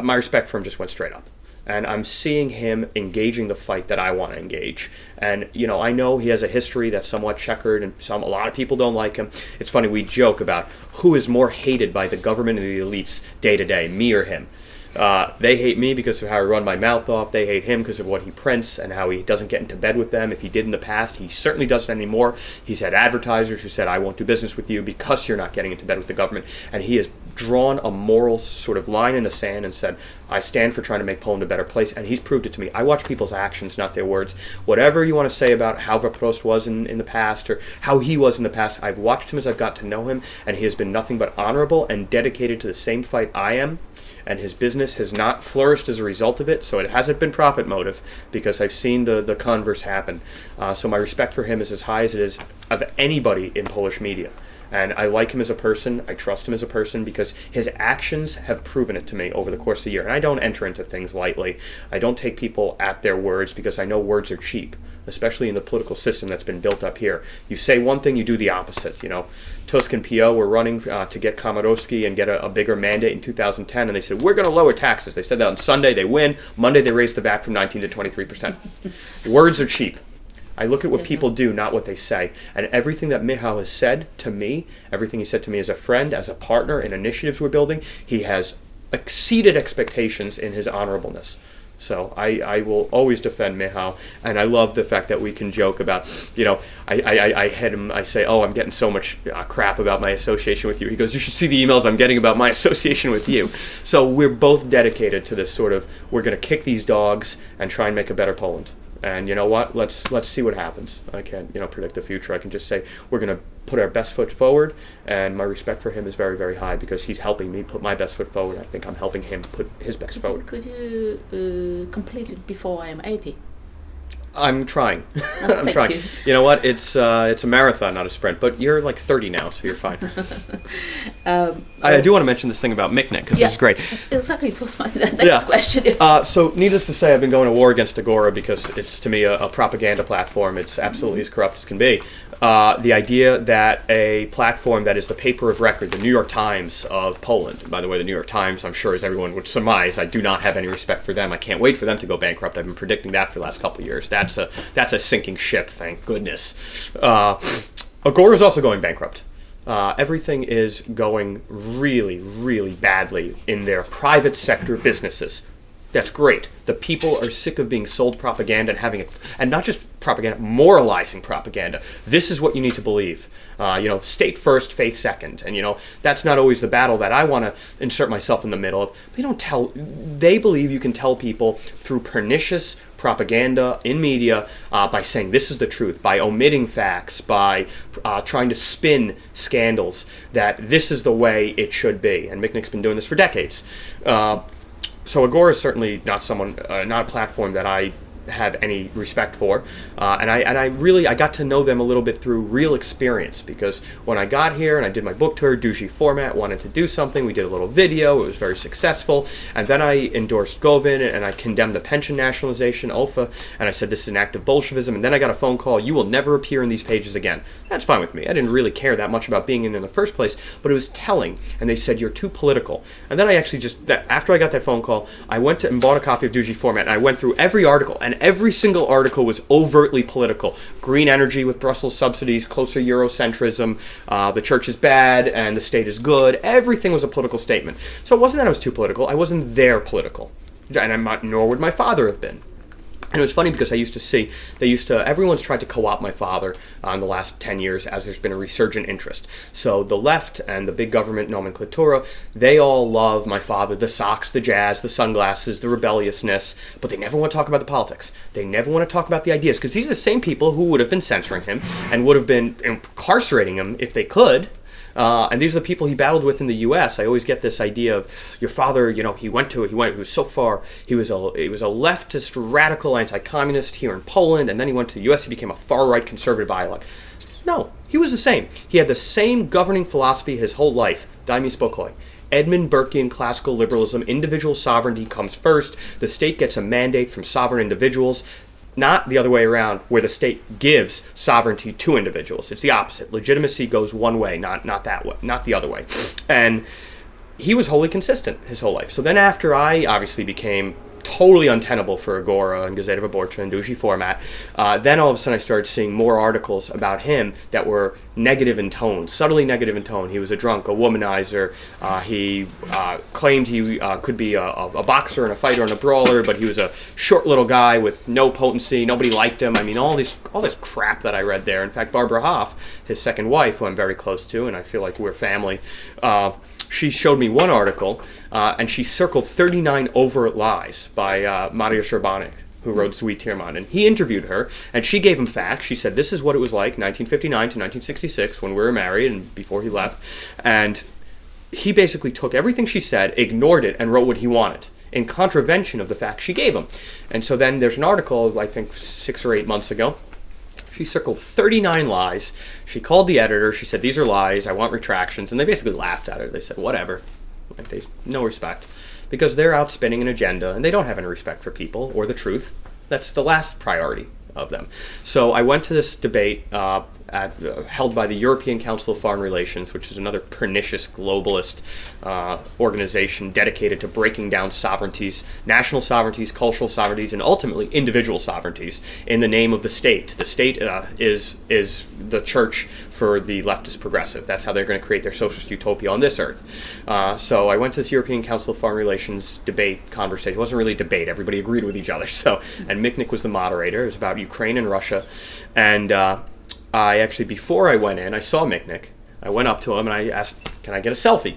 my respect for him just went straight up. And I'm seeing him engaging the fight that I want to engage. And, I know he has a history that's somewhat checkered, and a lot of people don't like him. It's funny, we joke about who is more hated by the government and the elites day to day, me or him. They hate me because of how I run my mouth off. They hate him because of what he prints and how he doesn't get into bed with them. If he did in the past, he certainly doesn't anymore. He's had advertisers who said, I won't do business with you because you're not getting into bed with the government. And he has drawn a moral sort of line in the sand and said, I stand for trying to make Poland a better place. And he's proved it to me. I watch people's actions, not their words. Whatever you want to say about how Prost was in the past or how he was in the past, I've watched him as I've got to know him, and he has been nothing but honorable and dedicated to the same fight I am. And his business has not flourished as a result of it, so it hasn't been profit motive, because I've seen the converse happen. So my respect for him is as high as it is of anybody in Polish media. And I like him as a person, I trust him as a person, because his actions have proven it to me over the course of the year. And I don't enter into things lightly. I don't take people at their words, because I know words are cheap, especially in the political system that's been built up here. You say one thing, you do the opposite. Tusk and PO were running to get Komorowski and get a bigger mandate in 2010, and they said, we're going to lower taxes. They said that on Sunday, they win. Monday, they raised the VAT from 19 to 23%. Words are cheap. I look at what people do, not what they say. And everything that Michał has said to me, everything he said to me as a friend, as a partner in initiatives we're building, he has exceeded expectations in his honorableness. So I will always defend Michał, and I love the fact that we can joke about, I had him, I say, oh, I'm getting so much crap about my association with you. He goes, you should see the emails I'm getting about my association with you. So we're both dedicated to this sort of, we're going to kick these dogs and try and make a better Poland. And you know what? Let's see what happens. I can't, predict the future. I can just say we're going to put our best foot forward, and my respect for him is very, very high because he's helping me put my best foot forward. I think I'm helping him put his best forward. Could you complete it before I am 80? I'm trying. Oh, I'm trying. You know what? It's a marathon, not a sprint. But you're like 30 now, so you're fine. I do want to mention this thing about Michnik because this is great. Exactly, it was my next question. So, needless to say, I've been going to war against Agora because it's to me a propaganda platform. It's absolutely as corrupt as can be. The idea that a platform that is the paper of record, the New York Times of Poland. By the way, the New York Times, I'm sure as everyone would surmise, I do not have any respect for them. I can't wait for them to go bankrupt. I've been predicting that for the last couple of years. That's a sinking ship, thank goodness. Agora is also going bankrupt. Everything is going really, really badly in their private sector businesses. That's great. The people are sick of being sold propaganda and having it, and not just propaganda, moralizing propaganda. This is what you need to believe. State first, faith second. And, that's not always the battle that I want to insert myself in the middle of. They believe you can tell people through pernicious propaganda in media by saying this is the truth, by omitting facts, by trying to spin scandals, that this is the way it should be. And Michnik's been doing this for decades. So Agora is certainly not a platform that I have any respect for, and I got to know them a little bit through real experience, because when I got here and I did my book tour, Duży Format wanted to do something. We did a little video. It was very successful, and then I endorsed Govin and I condemned the pension nationalization, ULFA, and I said this is an act of Bolshevism. And then I got a phone call: you will never appear in these pages again. That's fine with me. I didn't really care that much about being in the first place, but it was telling. And they said you're too political. And then I actually after I got that phone call, I went and bought a copy of Duży Format, and I went through every article, and every single article was overtly political. Green energy with Brussels subsidies, closer Eurocentrism, the church is bad and the state is good. Everything was a political statement. So it wasn't that I was too political. I wasn't there political. And nor would my father have been. And it was funny because everyone's tried to co-opt my father in the last 10 years as there's been a resurgent interest. So the left and the big government nomenclatura, they all love my father, the socks, the jazz, the sunglasses, the rebelliousness, but they never want to talk about the politics. They never want to talk about the ideas, because these are the same people who would have been censoring him and would have been incarcerating him if they could. And these are the people he battled with in the U.S. I always get this idea of your father, he was so far, he was a leftist, radical, anti-communist here in Poland, and then he went to the U.S., he became a far-right conservative ideologue. No, he was the same. He had the same governing philosophy his whole life, Daj mi spokoj. Edmund Burkean classical liberalism, individual sovereignty comes first, the state gets a mandate from sovereign individuals, not the other way around, where the state gives sovereignty to individuals. It's the opposite. Legitimacy goes one way, not that way, not the other way. And he was wholly consistent his whole life. So then after I obviously became totally untenable for Agora and Gazeta Wyborcza and Duży Format, then all of a sudden I started seeing more articles about him that were negative in tone, subtly negative in tone. He was a drunk, a womanizer. He claimed he could be a boxer and a fighter and a brawler, but he was a short little guy with no potency. Nobody liked him. I mean, all this crap that I read there. In fact, Barbara Hoff, his second wife, who I'm very close to, and I feel like we're family, she showed me one article, and she circled 39 overt lies by Maria Sherbanek, who wrote Matthew Tyrmand. And he interviewed her, and she gave him facts. She said, this is what it was like 1959 to 1966 when we were married and before he left. And he basically took everything she said, ignored it, and wrote what he wanted in contravention of the facts she gave him. And so then there's an article, I think 6 or 8 months ago. She circled 39 lies. She called the editor. She said, these are lies. I want retractions. And they basically laughed at her. They said, whatever. Like, no respect. Because they're out spinning an agenda, and they don't have any respect for people or the truth. That's the last priority of them. So I went to this debate held by the European Council of Foreign Relations, which is another pernicious globalist organization dedicated to breaking down sovereignties, national sovereignties, cultural sovereignties, and ultimately individual sovereignties in the name of the state. The state is the church for the leftist progressive. That's how they're going to create their socialist utopia on this earth. So I went to this European Council of Foreign Relations debate conversation. It wasn't really a debate. Everybody agreed with each other. So, and Michnik was the moderator. It was about Ukraine and Russia. And I actually, before I went in, I saw Michnik. I went up to him and I asked, can I get a selfie?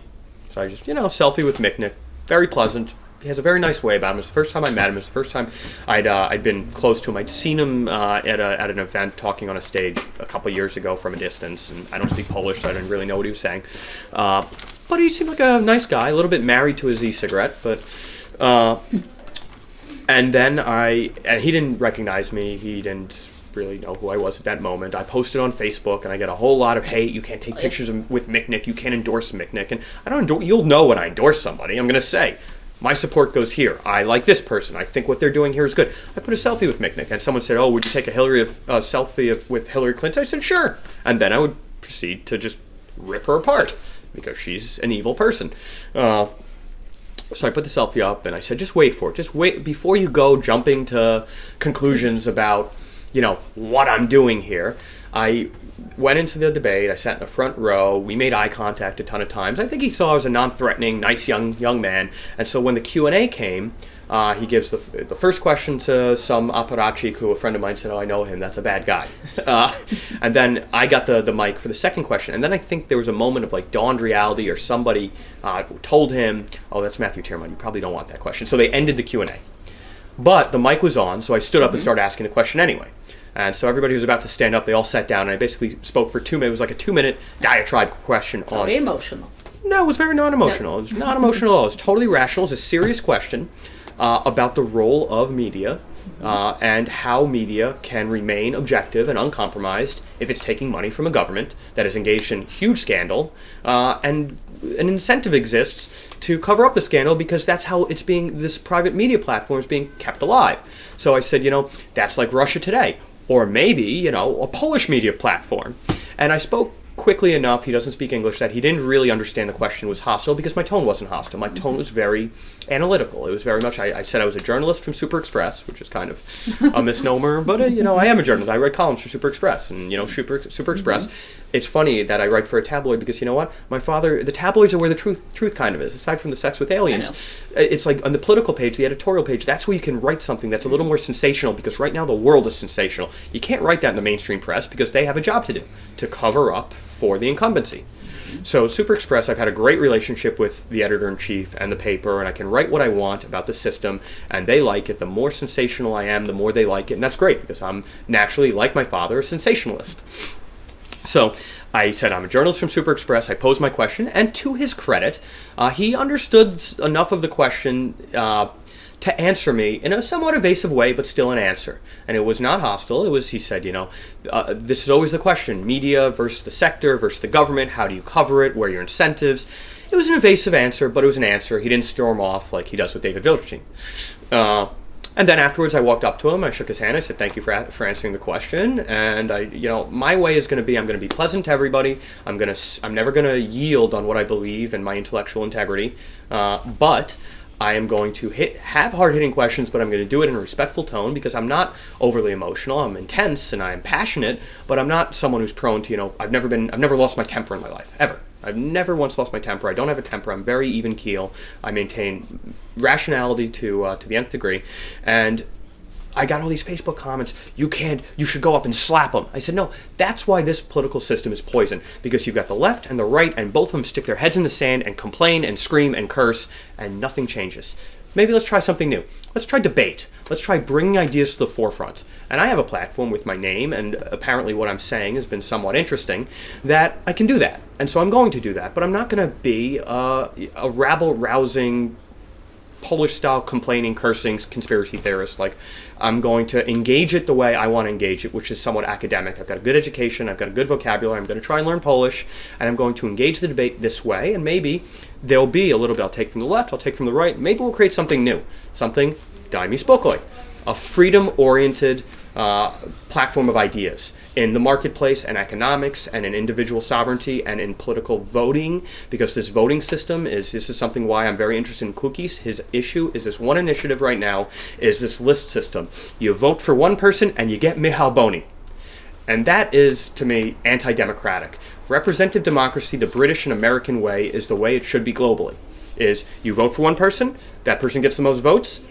So I just, selfie with Michnik. Very pleasant. He has a very nice way about him. It was the first time I met him. It was the first time I'd been close to him. I'd seen him at an event talking on a stage a couple years ago from a distance. And I don't speak Polish, so I didn't really know what he was saying. But he seemed like a nice guy, a little bit married to his e-cigarette. But and then he didn't recognize me. He didn't really know who I was at that moment. I posted on Facebook, and I get a whole lot of hate. You can't take pictures with Michnik. You can't endorse Michnik. And I don't. You'll know when I endorse somebody. I'm going to say, my support goes here. I like this person. I think what they're doing here is good. I put a selfie with Michnik, and someone said, "Oh, would you take a selfie with Hillary Clinton?" I said, "Sure." And then I would proceed to just rip her apart because she's an evil person. So I put the selfie up, and I said, "Just wait for it. Just wait before you go jumping to conclusions about, what I'm doing here." I went into the debate. I sat in the front row. We made eye contact a ton of times. I think he saw I was a non-threatening, nice young man. And so when the Q&A came, he gives the first question to some apparatchik who a friend of mine said, "Oh, I know him. That's a bad guy." And then I got the mic for the second question. And then I think there was a moment of like dawned reality, or somebody told him, "Oh, that's Matthew Tyrmand. You probably don't want that question." So they ended the Q&A. But the mic was on, so I stood up and started asking the question anyway. And so everybody was about to stand up. They all sat down, and I basically spoke for 2 minutes. It was like a 2-minute diatribe question on... Very emotional. No, it was very non-emotional. No. It was not emotional at all. It was totally rational. It was a serious question about the role of media and how media can remain objective and uncompromised if it's taking money from a government that is engaged in huge scandal, and an incentive exists to cover up the scandal because that's how this private media platform is being kept alive. So I said, that's like Russia Today, or maybe, a Polish media platform. And I spoke quickly enough, he doesn't speak English, that he didn't really understand the question was hostile because my tone wasn't hostile. My tone was very analytical. It was very much, I said I was a journalist from Super Express, which is kind of a misnomer, but, I am a journalist. I write columns for Super Express, and, Super Express. It's funny that I write for a tabloid because, my father, the tabloids are where the truth kind of is, aside from the sex with aliens. It's like on the political page, the editorial page, that's where you can write something that's a little more sensational because right now the world is sensational. You can't write that in the mainstream press because they have a job to do, to cover up for the incumbency. So Super Express, I've had a great relationship with the editor-in-chief and the paper, and I can write what I want about the system, and they like it. The more sensational I am, the more they like it, and that's great because I'm naturally, like my father, a sensationalist. So I said I'm a journalist from Super Express. I posed my question, and to his credit, he understood enough of the question to answer me in a somewhat evasive way, but still an answer. And it was not hostile. He said, this is always the question, media versus the sector versus the government. How do you cover it? Where are your incentives? It was an evasive answer, but it was an answer. He didn't storm off like he does with David Vilching. And then afterwards, I walked up to him. I shook his hand. I said, "Thank you for answering the question." And my way is going to be, I'm going to be pleasant to everybody. I'm never going to yield on what I believe and my intellectual integrity. But I am going to have hard-hitting questions, but I'm going to do it in a respectful tone because I'm not overly emotional. I'm intense and I'm passionate, but I'm not someone who's prone to, I've never lost my temper in my life, ever. I've never once lost my temper. I don't have a temper. I'm very even keel. I maintain rationality to the nth degree. And I got all these Facebook comments, you should go up and slap them. I said, no, that's why this political system is poison, because you've got the left and the right, and both of them stick their heads in the sand and complain and scream and curse, and nothing changes. Maybe let's try something new. Let's try debate. Let's try bringing ideas to the forefront. And I have a platform with my name, and apparently what I'm saying has been somewhat interesting, that I can do that. And so I'm going to do that, but I'm not going to be a rabble-rousing, Polish-style complaining, cursing conspiracy theorist. Like, I'm going to engage it the way I want to engage it, which is somewhat academic. I've got a good education, I've got a good vocabulary, I'm going to try and learn Polish, and I'm going to engage the debate this way, and maybe there'll be a little bit I'll take from the left, I'll take from the right, maybe we'll create something new. Something, daj mi spokoj. A freedom-oriented platform of ideas in the marketplace and economics and in individual sovereignty and in political voting, because this voting system this is something why I'm very interested in cookies. His issue is this one initiative right now is this list system. You vote for one person and you get Michal Boni. And that is, to me, anti-democratic. Representative democracy, the British and American way, is the way it should be globally. Is you vote for one person, that person gets the most votes,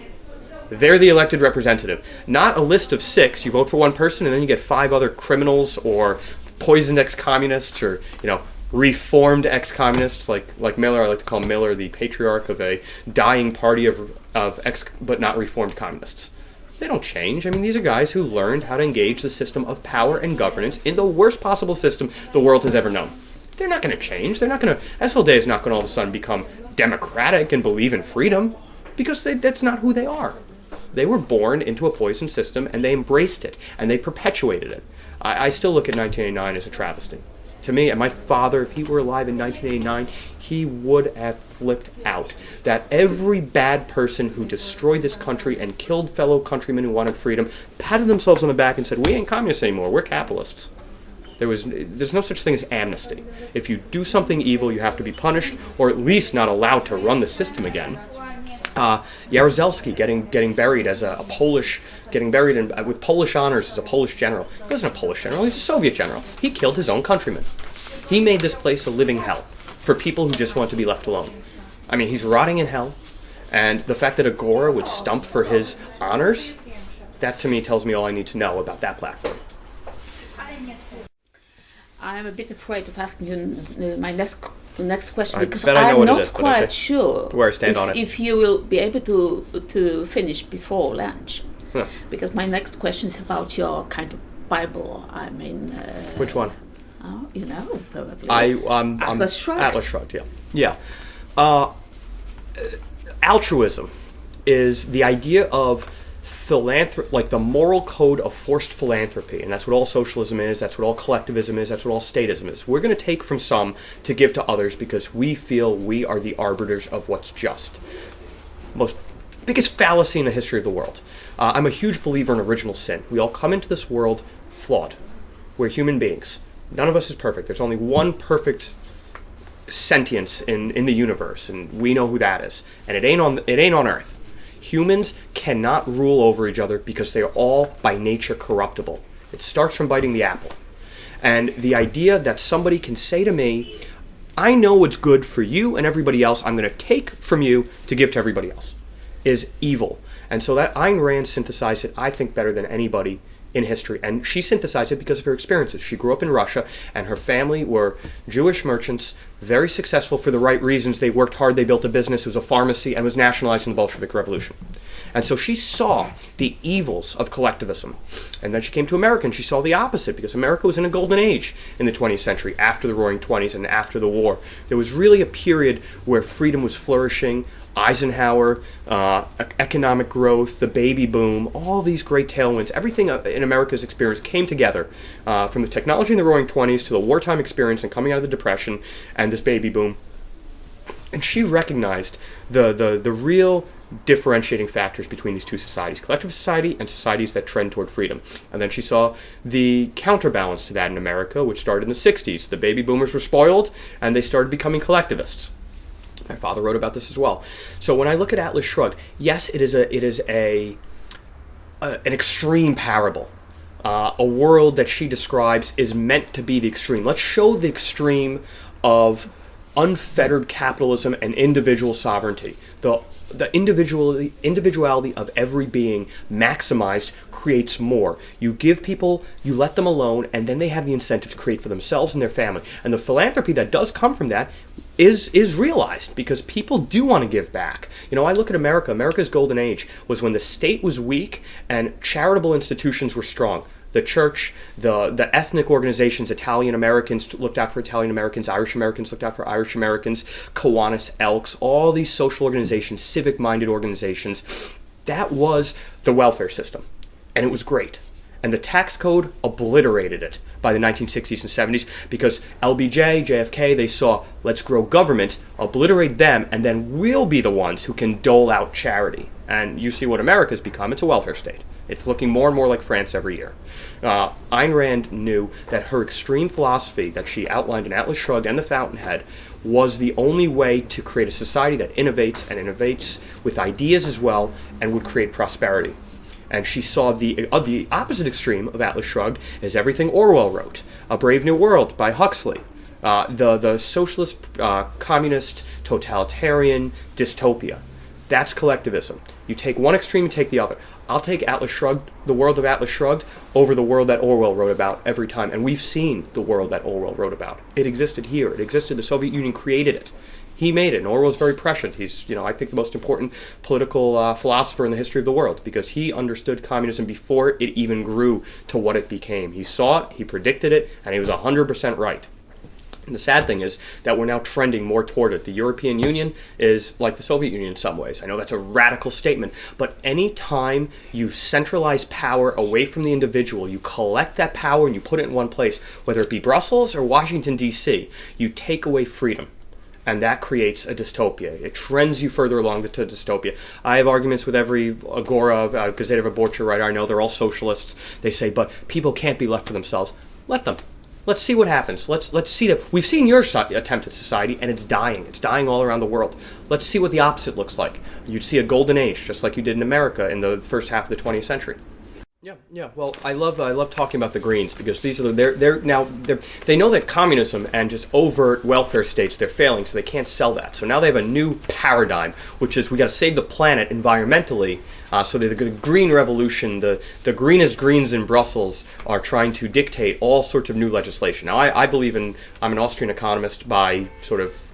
they're the elected representative. Not a list of 6, you vote for one person and then you get 5 other criminals or poisoned ex-communists or, reformed ex-communists like Miller. I like to call Miller the patriarch of a dying party of ex but not reformed communists. They don't change. I mean, these are guys who learned how to engage the system of power and governance in the worst possible system the world has ever known. They're not going to change. They're not going to... SLD is not going to all of a sudden become democratic and believe in freedom, because that's not who they are. They were born into a poisoned system, and they embraced it, and they perpetuated it. I still look at 1989 as a travesty. To me, and my father, if he were alive in 1989, he would have flipped out. That every bad person who destroyed this country and killed fellow countrymen who wanted freedom patted themselves on the back and said, we ain't communists anymore, we're capitalists. There's no such thing as amnesty. If you do something evil, you have to be punished, or at least not allowed to run the system again. Jaruzelski getting buried as a Polish, getting buried with Polish honors as a Polish general. He wasn't a Polish general, he's a Soviet general. He killed his own countrymen. He made this place a living hell for people who just want to be left alone. I mean, he's rotting in hell, and the fact that Agora would stump for his honors, that to me tells me all I need to know about that platform. I'm a bit afraid of asking you my next question, because I'm not quite sure where I stand on it. If you will be able to finish before lunch. Yeah. Because my next question is about your kind of Bible. I mean... Which one? Oh, probably. Atlas Shrugged. Atlas Shrugged, yeah. Altruism is the idea of philanthropy, like the moral code of forced philanthropy, and that's what all socialism is, that's what all collectivism is, that's what all statism is. We're going to take from some to give to others because we feel we are the arbiters of what's just. Biggest fallacy in the history of the world. I'm a huge believer in original sin. We all come into this world flawed. We're human beings. None of us is perfect. There's only one perfect sentience in the universe, and we know who that is. And it ain't on Earth. Humans cannot rule over each other because they are all by nature corruptible. It starts from biting the apple. And the idea that somebody can say to me, I know what's good for you and everybody else, I'm going to take from you to give to everybody else, is evil. And so that Ayn Rand synthesized it, I think, better than anybody in history. And she synthesized it because of her experiences. She grew up in Russia, and her family were Jewish merchants, very successful for the right reasons. They worked hard, they built a business, it was a pharmacy, and was nationalized in the Bolshevik Revolution. And so she saw the evils of collectivism. And then she came to America, and she saw the opposite, because America was in a golden age in the 20th century, after the Roaring '20s and after the war. There was really a period where freedom was flourishing. Eisenhower, economic growth, the baby boom, all these great tailwinds, everything in America's experience came together, from the technology in the Roaring '20s to the wartime experience and coming out of the Depression and this baby boom. And she recognized the real differentiating factors between these two societies, collective society and societies that trend toward freedom. And then she saw the counterbalance to that in America, which started in the 60s. The baby boomers were spoiled, and they started becoming collectivists. My father wrote about this as well. So when I look at Atlas Shrugged, yes, it is an extreme parable. A world that she describes is meant to be the extreme. Let's show the extreme of unfettered capitalism and individual sovereignty. The individuality of every being maximized creates more. You give people, you let them alone, and then they have the incentive to create for themselves and their family. And the philanthropy that does come from that is realized, because people do want to give back. I look at America. America's golden age was when the state was weak and charitable institutions were strong. The church, the ethnic organizations, Italian Americans looked out for Italian Americans, Irish Americans looked out for Irish Americans, Kiwanis, Elks, all these social organizations, civic-minded organizations. That was the welfare system, and it was great. And the tax code obliterated it by the 1960s and 70s, because LBJ, JFK, they saw, let's grow government, obliterate them, and then we'll be the ones who can dole out charity. And you see what America's become. It's a welfare state. It's looking more and more like France every year. Ayn Rand knew that her extreme philosophy that she outlined in Atlas Shrugged and The Fountainhead was the only way to create a society that innovates, and innovates with ideas as well, and would create prosperity. And she saw the opposite extreme of Atlas Shrugged as everything Orwell wrote, A Brave New World by Huxley, the socialist, communist, totalitarian dystopia. That's collectivism. You take one extreme, you take the other. I'll take Atlas Shrugged, the world of Atlas Shrugged, over the world that Orwell wrote about every time. And we've seen the world that Orwell wrote about. It existed here. It existed. The Soviet Union created it. He made it, and Orwell's very prescient. He's, I think, the most important political philosopher in the history of the world, because he understood communism before it even grew to what it became. He saw it, he predicted it, and he was 100% right. And the sad thing is that we're now trending more toward it. The European Union is like the Soviet Union in some ways. I know that's a radical statement, but any time you centralize power away from the individual, you collect that power and you put it in one place, whether it be Brussels or Washington, D.C., you take away freedom. And that creates a dystopia. It trends you further along to dystopia. I have arguments with every Agora, Gazeta Wyborcza writer I know. They're all socialists. They say, but people can't be left for themselves. Let them. Let's see what happens. Let's see that. We've seen your attempt at society, and it's dying. It's dying all around the world. Let's see what the opposite looks like. You'd see a golden age, just like you did in America in the first half of the 20th century. Yeah. Well, I love talking about the Greens, because these are they know that communism and just overt welfare states, they're failing, so they can't sell that. So now they have a new paradigm, which is we got to save the planet environmentally. So the green revolution, the greenest greens in Brussels are trying to dictate all sorts of new legislation. Now I'm an Austrian economist by sort of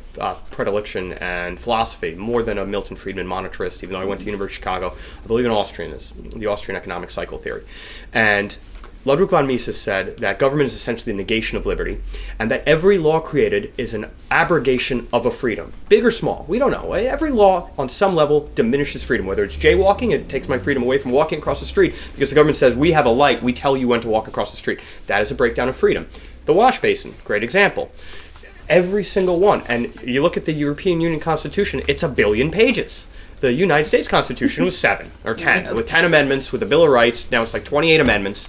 predilection and philosophy, more than a Milton Friedman monetarist, even though I went to University of Chicago. I believe in the Austrian economic cycle theory. And Ludwig von Mises said that government is essentially the negation of liberty, and that every law created is an abrogation of a freedom. Big or small, we don't know. Every law on some level diminishes freedom. Whether it's jaywalking, it takes my freedom away from walking across the street, because the government says we have a light, we tell you when to walk across the street. That is a breakdown of freedom. The wash basin, great example. Every single one. And you look at the European Union Constitution, it's 1 billion pages. The United States Constitution was 7 or 10, with 10 amendments, with the Bill of Rights. Now it's like 28 amendments.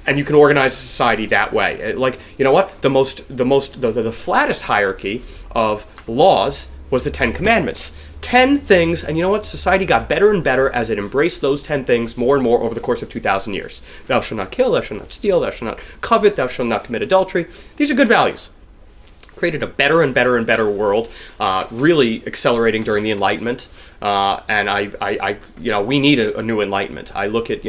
And you can organize society that way. Like, you know what? The flattest hierarchy of laws was the 10 Commandments. 10 things, and you know what? Society got better and better as it embraced those 10 things more and more over the course of 2,000 years. Thou shalt not kill, thou shalt not steal, thou shalt not covet, thou shalt not commit adultery. These are good values. Created a better and better and better world, really accelerating during the Enlightenment, and we need a new Enlightenment. I look at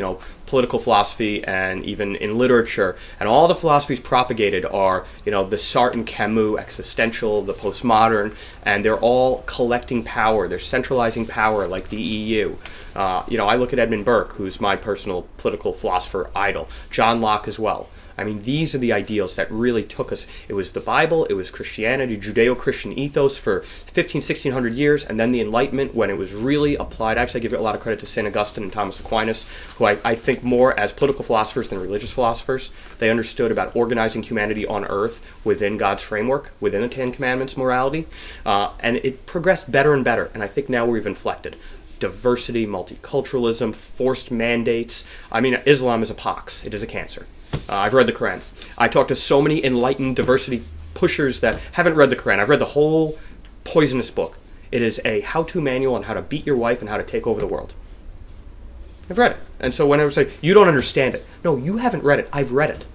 political philosophy and even in literature, and all the philosophies propagated are the Sartre and Camus, existential, the postmodern, and they're all collecting power. They're centralizing power, like the EU. I look at Edmund Burke, who's my personal political philosopher idol. John Locke as well. I mean, these are the ideals that really took us. It was the Bible, it was Christianity, Judeo-Christian ethos for 1600 years, and then the Enlightenment when it was really applied. Actually, I give a lot of credit to St. Augustine and Thomas Aquinas, who I think more as political philosophers than religious philosophers. They understood about organizing humanity on earth within God's framework, within the 10 Commandments morality, and it progressed better and better, and I think now we've inflected. Diversity, multiculturalism, forced mandates. I mean, Islam is a pox. It is a cancer. I've read the Quran. I talk to so many enlightened diversity pushers that haven't read the Quran. I've read the whole poisonous book. It is a how-to manual on how to beat your wife and how to take over the world. I've read it. And so when I was like, you don't understand it. No, you haven't read it. I've read it.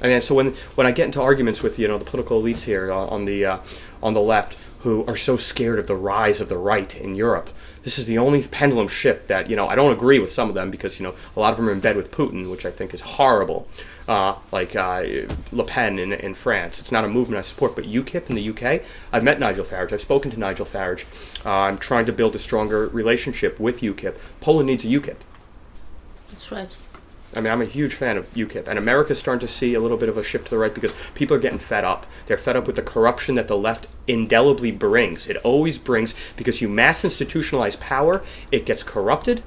And so when I get into arguments with the political elites here on the left, who are so scared of the rise of the right in Europe, this is the only pendulum shift that I don't agree with some of them, because a lot of them are in bed with Putin, which I think is horrible. Like Le Pen in France, it's not a movement I support. But UKIP in the UK, I've met Nigel Farage. I've spoken to Nigel Farage. I'm trying to build a stronger relationship with UKIP. Poland needs a UKIP. That's right. I mean, I'm a huge fan of UKIP, and America's starting to see a little bit of a shift to the right because people are getting fed up. They're fed up with the corruption that the left indelibly brings. It always brings, because you mass institutionalize power, it gets corrupted,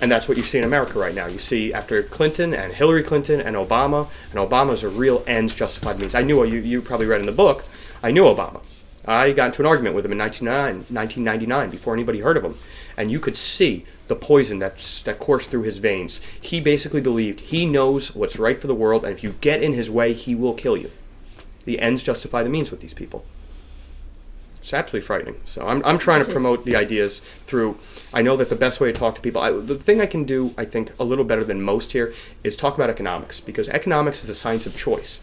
and that's what you see in America right now. You see after Clinton and Hillary Clinton and Obama's a real ends justified means. I knew, you probably read in the book, I knew Obama. I got into an argument with him in 1999, before anybody heard of him. And you could see the poison that coursed through his veins. He basically believed he knows what's right for the world, and if you get in his way, he will kill you. The ends justify the means with these people. It's absolutely frightening. So I'm trying to promote the ideas through. I know that the best way to talk to people. The thing I can do, I think, a little better than most here is talk about economics, because economics is the science of choice.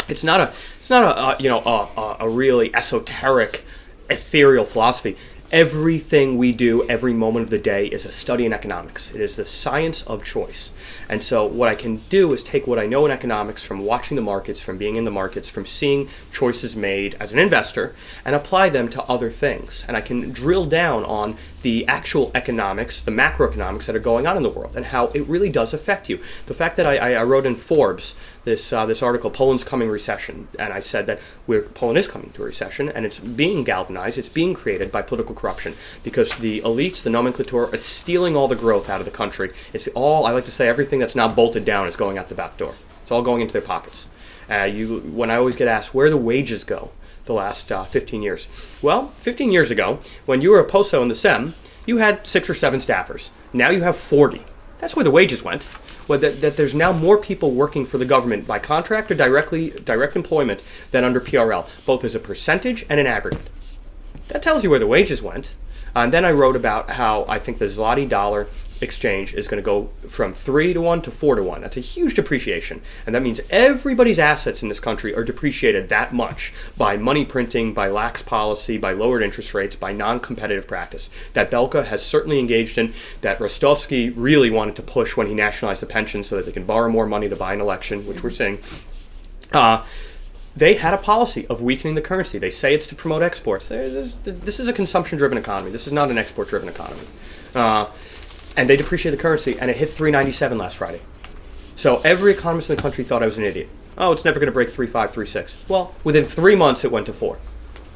It's not a really esoteric, ethereal philosophy. Everything we do every moment of the day is a study in economics. It is the science of choice. And so what I can do is take what I know in economics from watching the markets, from being in the markets, from seeing choices made as an investor, and apply them to other things. And I can drill down on the actual economics, the macroeconomics that are going on in the world, and how it really does affect you. The fact that I wrote in Forbes this article, Poland's coming recession, and I said that Poland is coming to a recession, and it's being galvanized, it's being created by political corruption, because the elites, the nomenclature, are stealing all the growth out of the country. It's all, I like to say, everything that's now bolted down is going out the back door. It's all going into their pockets. When I always get asked where the wages go the last 15 years. Well, 15 years ago, when you were a POSO in the SEM, you had 6 or 7 staffers. Now you have 40. That's where the wages went. Well, that there's now more people working for the government by contract or direct employment than under PRL, both as a percentage and an aggregate. That tells you where the wages went. And then I wrote about how I think the zloty dollar exchange is going to go from 3 to 1 to 4 to 1. That's a huge depreciation. And that means everybody's assets in this country are depreciated that much by money printing, by lax policy, by lowered interest rates, by non-competitive practice. That Belka has certainly engaged in, that Rostovsky really wanted to push when he nationalized the pension so that they can borrow more money to buy an election, which we're seeing. They had a policy of weakening the currency. They say it's to promote exports. This is a consumption-driven economy. This is not an export-driven economy. And they depreciated the currency, and it hit 397 last Friday. So every economist in the country thought I was an idiot. Oh, it's never going to break 3.5, 3.6. Well, within 3 months, it went to 4.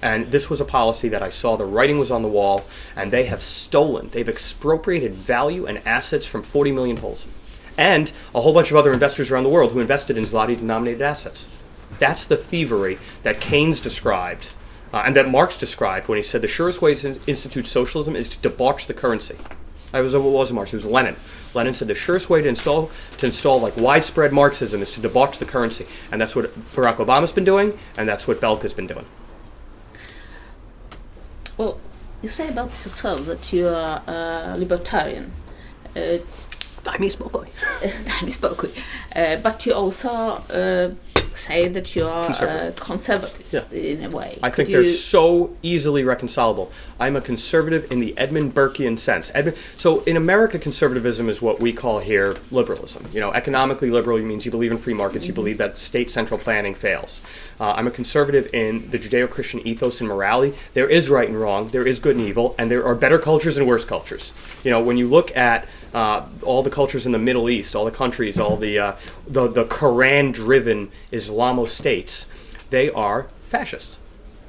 And this was a policy that I saw the writing was on the wall, and they have stolen. They've expropriated value and assets from 40 million Poles. And a whole bunch of other investors around the world who invested in zloty-denominated assets. That's the thievery that Keynes described, and that Marx described when he said the surest way to institute socialism is to debauch the currency. What was Marx? It was Lenin. Lenin said the surest way to install like widespread Marxism is to debauch the currency, and that's what Barack Obama's been doing, and that's what Belka's been doing. Well, you say about yourself that you are a libertarian. Daj mi spokoj. But you also say that you are conservative in a way. I think they're so easily reconcilable. I'm a conservative in the Edmund Burkean sense. So in America, conservatism is what we call here liberalism. Economically liberal means you believe in free markets, you believe that state central planning fails. I'm a conservative in the Judeo-Christian ethos and morality. There is right and wrong, there is good and evil, and there are better cultures and worse cultures. When you look at all the cultures in the Middle East, all the countries, all the Quran-driven Islamo states, they are fascist.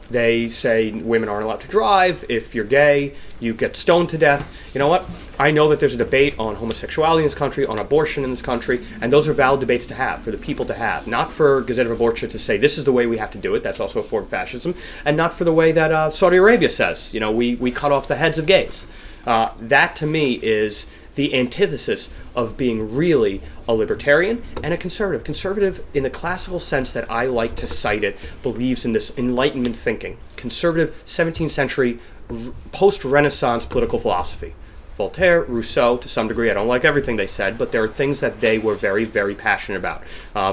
They say women aren't allowed to drive. If you're gay, you get stoned to death. You know what? I know that there's a debate on homosexuality in this country, on abortion in this country, and those are valid debates to have, for the people to have. Not for Gazette of Abortion to say this is the way we have to do it. That's also a form of fascism. And not for the way that Saudi Arabia says, we cut off the heads of gays. That to me is the antithesis of being really a libertarian and a conservative. Conservative, in the classical sense that I like to cite it, believes in this Enlightenment thinking. Conservative, 17th century, post-Renaissance political philosophy. Voltaire, Rousseau, to some degree, I don't like everything they said, but there are things that they were very, very passionate about.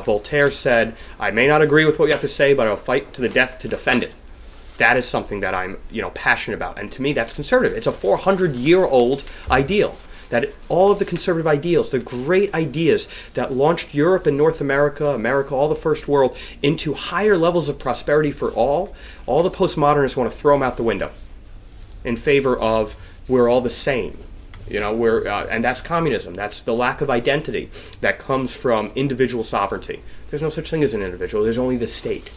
Voltaire said, I may not agree with what you have to say, but I'll fight to the death to defend it. That is something that I'm, passionate about. And to me, that's conservative. It's a 400-year-old ideal. That all of the conservative ideals, the great ideas that launched Europe and North America, all the first world, into higher levels of prosperity for all the postmodernists want to throw them out the window in favor of we're all the same. And that's communism. That's the lack of identity that comes from individual sovereignty. There's no such thing as an individual. There's only the state.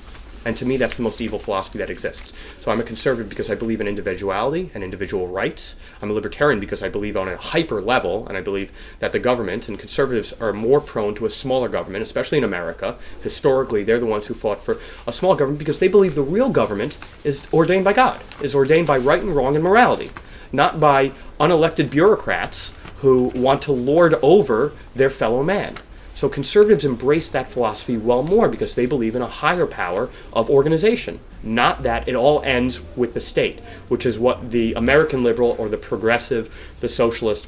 And to me, that's the most evil philosophy that exists. So I'm a conservative because I believe in individuality and individual rights. I'm a libertarian because I believe on a hyper level, and I believe that the government and conservatives are more prone to a smaller government, especially in America. Historically, they're the ones who fought for a small government because they believe the real government is ordained by God, is ordained by right and wrong and morality, not by unelected bureaucrats who want to lord over their fellow man. So conservatives embrace that philosophy well more because they believe in a higher power of organization, not that it all ends with the state, which is what the American liberal or the progressive, the socialist,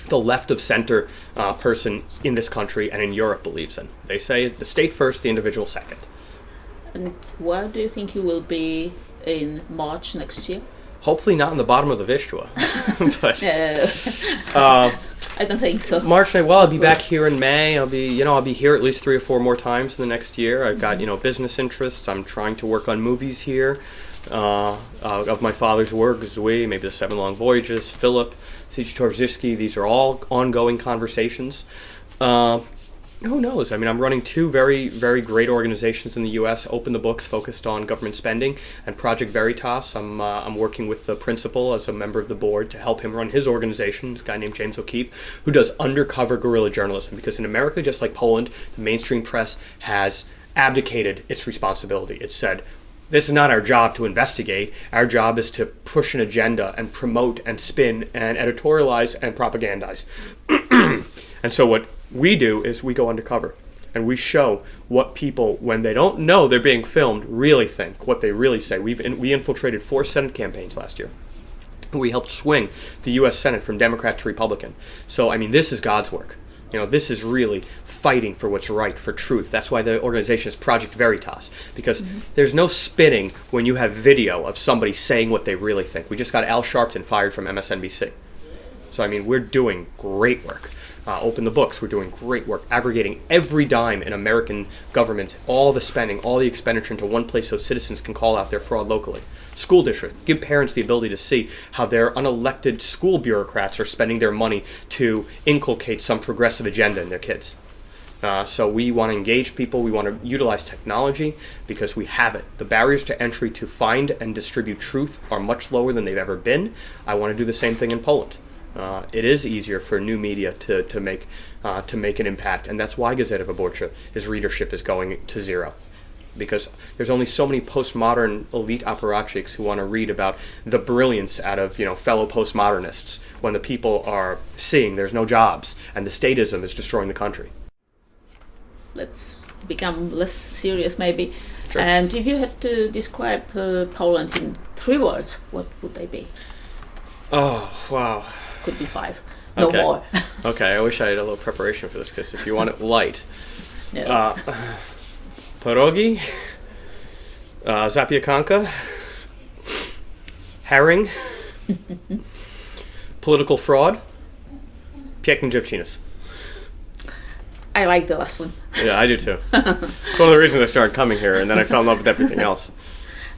the left of center person in this country and in Europe believes in. They say the state first, the individual second. And where do you think you will be in March next year? Hopefully not in the bottom of the Vistula. But, I don't think so. March, well, I'll be back here in May. I'll be here at least 3 or 4 more times in the next year. I've got, business interests. I'm trying to work on movies here of my father's work, Zui, maybe The Seven Long Voyages, Philip, C.G. Torzewski. These are all ongoing conversations. Who knows? I mean, I'm running 2 very, very great organizations in the U.S. Open the Books, focused on government spending, and Project Veritas. I'm working with the principal as a member of the board to help him run his organization, this guy named James O'Keefe, who does undercover guerrilla journalism. Because in America, just like Poland, the mainstream press has abdicated its responsibility. It said, this is not our job to investigate. Our job is to push an agenda and promote and spin and editorialize and propagandize. And so what we do is we go undercover and we show what people, when they don't know they're being filmed, really think, what they really say. We infiltrated 4 Senate campaigns last year. We helped swing the U.S. Senate from Democrat to Republican. So, I mean, this is God's work. This is really fighting for what's right, for truth. That's why the organization is Project Veritas, because there's no spinning when you have video of somebody saying what they really think. We just got Al Sharpton fired from MSNBC. So, I mean, we're doing great work. Open the Books, we're doing great work, aggregating every dime in American government, all the spending, all the expenditure into one place so citizens can call out their fraud locally. School district, give parents the ability to see how their unelected school bureaucrats are spending their money to inculcate some progressive agenda in their kids. So we want to engage people, we want to utilize technology because we have it. The barriers to entry to find and distribute truth are much lower than they've ever been. I want to do the same thing in Poland. It is easier for new media to make an impact, and that's why Gazeta Wyborcza, his readership is going to 0, because there's only so many postmodern elite apparatchiks who want to read about the brilliance out of fellow postmodernists when the people are seeing there's no jobs and the statism is destroying the country. Let's become less serious, maybe. Sure. And if you had to describe Poland in 3 words, what would they be? Oh, wow. Could be 5. No Okay. more. Okay, I wish I had a little preparation for this, because if you want it light, Yeah. pierogi, zapiekanka, herring, political fraud, piękne dziewczyny. I like the last one. Yeah, I do too. It's one of the reasons I started coming here, and then I fell in love with everything else.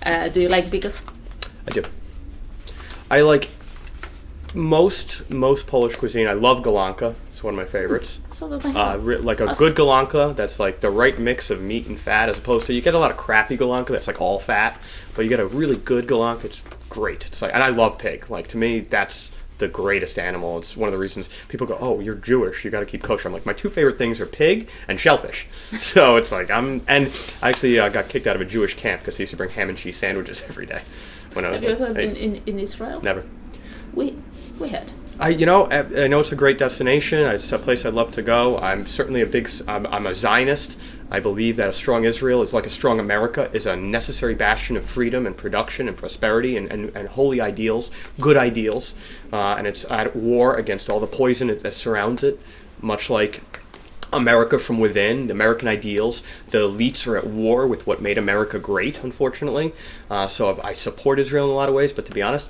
Do you like bigas? I do. I like most Polish cuisine. I love galanka. It's one of my favorites. So that I have. Like a good galanka that's like the right mix of meat and fat, as opposed to, you get a lot of crappy galanka that's like all fat, but you get a really good galanka. It's great. It's like, and I love pig. Like, to me, that's the greatest animal. It's one of the reasons people go, oh, you're Jewish, you got to keep kosher. I'm like, my 2 favorite things are pig and shellfish. So it's like, and I actually got kicked out of a Jewish camp because they used to bring ham and cheese sandwiches every day when I was Have you like, ever been in Israel? Never. We had. I know it's a great destination. It's a place I'd love to go. I'm certainly I'm a Zionist. I believe that a strong Israel is like a strong America, is a necessary bastion of freedom and production and prosperity and holy ideals, good ideals. And it's at war against all the poison that surrounds it, much like America from within, the American ideals. The elites are at war with what made America great, unfortunately. So I support Israel in a lot of ways, but to be honest,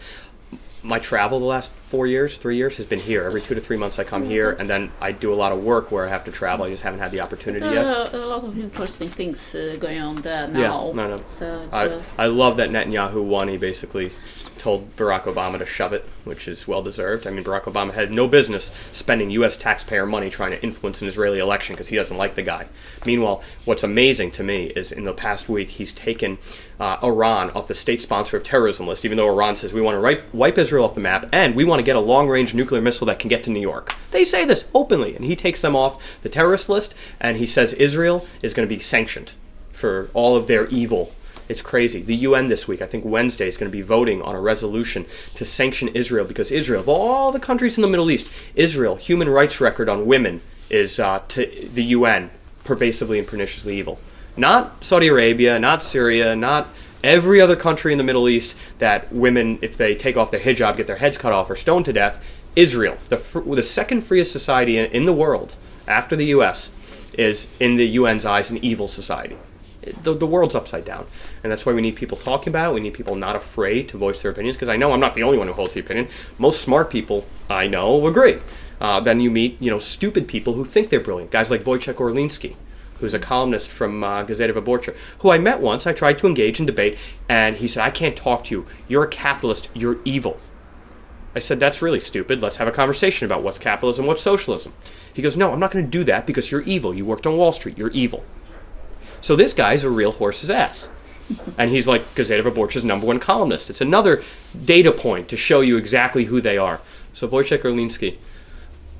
my travel the last 3 years, has been here. Every 2 to 3 months I come here, and then I do a lot of work where I have to travel. I just haven't had the opportunity yet. A lot of interesting things going on there now. Yeah, no. So I love that Netanyahu won. He basically told Barack Obama to shove it, which is well-deserved. I mean, Barack Obama had no business spending U.S. taxpayer money trying to influence an Israeli election because he doesn't like the guy. Meanwhile, what's amazing to me is in the past week, he's taken Iran off the state sponsor of terrorism list, even though Iran says we want to wipe Israel off the map and we want to get a long-range nuclear missile that can get to New York. They say this openly, and he takes them off the terrorist list, and he says Israel is going to be sanctioned for all of their evil. It's crazy. The UN this week, I think Wednesday, is going to be voting on a resolution to sanction Israel because Israel, of all the countries in the Middle East, Israel, human rights record on women is to the UN pervasively and perniciously evil. Not Saudi Arabia, not Syria, not every other country in the Middle East that women, if they take off their hijab, get their heads cut off or stoned to death. Israel, the second freest society in the world after the US, is in the UN's eyes an evil society. The world's upside down, and that's why we need people talking about it. We need people not afraid to voice their opinions, because I know I'm not the only one who holds the opinion. Most smart people I know agree. Then you meet stupid people who think they're brilliant, guys like Wojciech Orliński, who's a columnist from Gazeta Wyborcza, who I met once. I tried to engage in debate, and he said, I can't talk to you. You're a capitalist. You're evil. I said, that's really stupid. Let's have a conversation about what's capitalism, what's socialism. He goes, no, I'm not going to do that because you're evil. You worked on Wall Street. You're evil. So this guy's a real horse's ass. And he's like Gazeta Wyborcza's #1 columnist. It's another data point to show you exactly who they are. So Wojciech Orliński,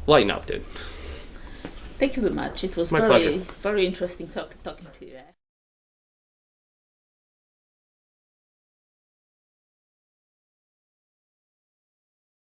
lighten up, dude. Thank you very much. It was My pleasure. very interesting talking to you.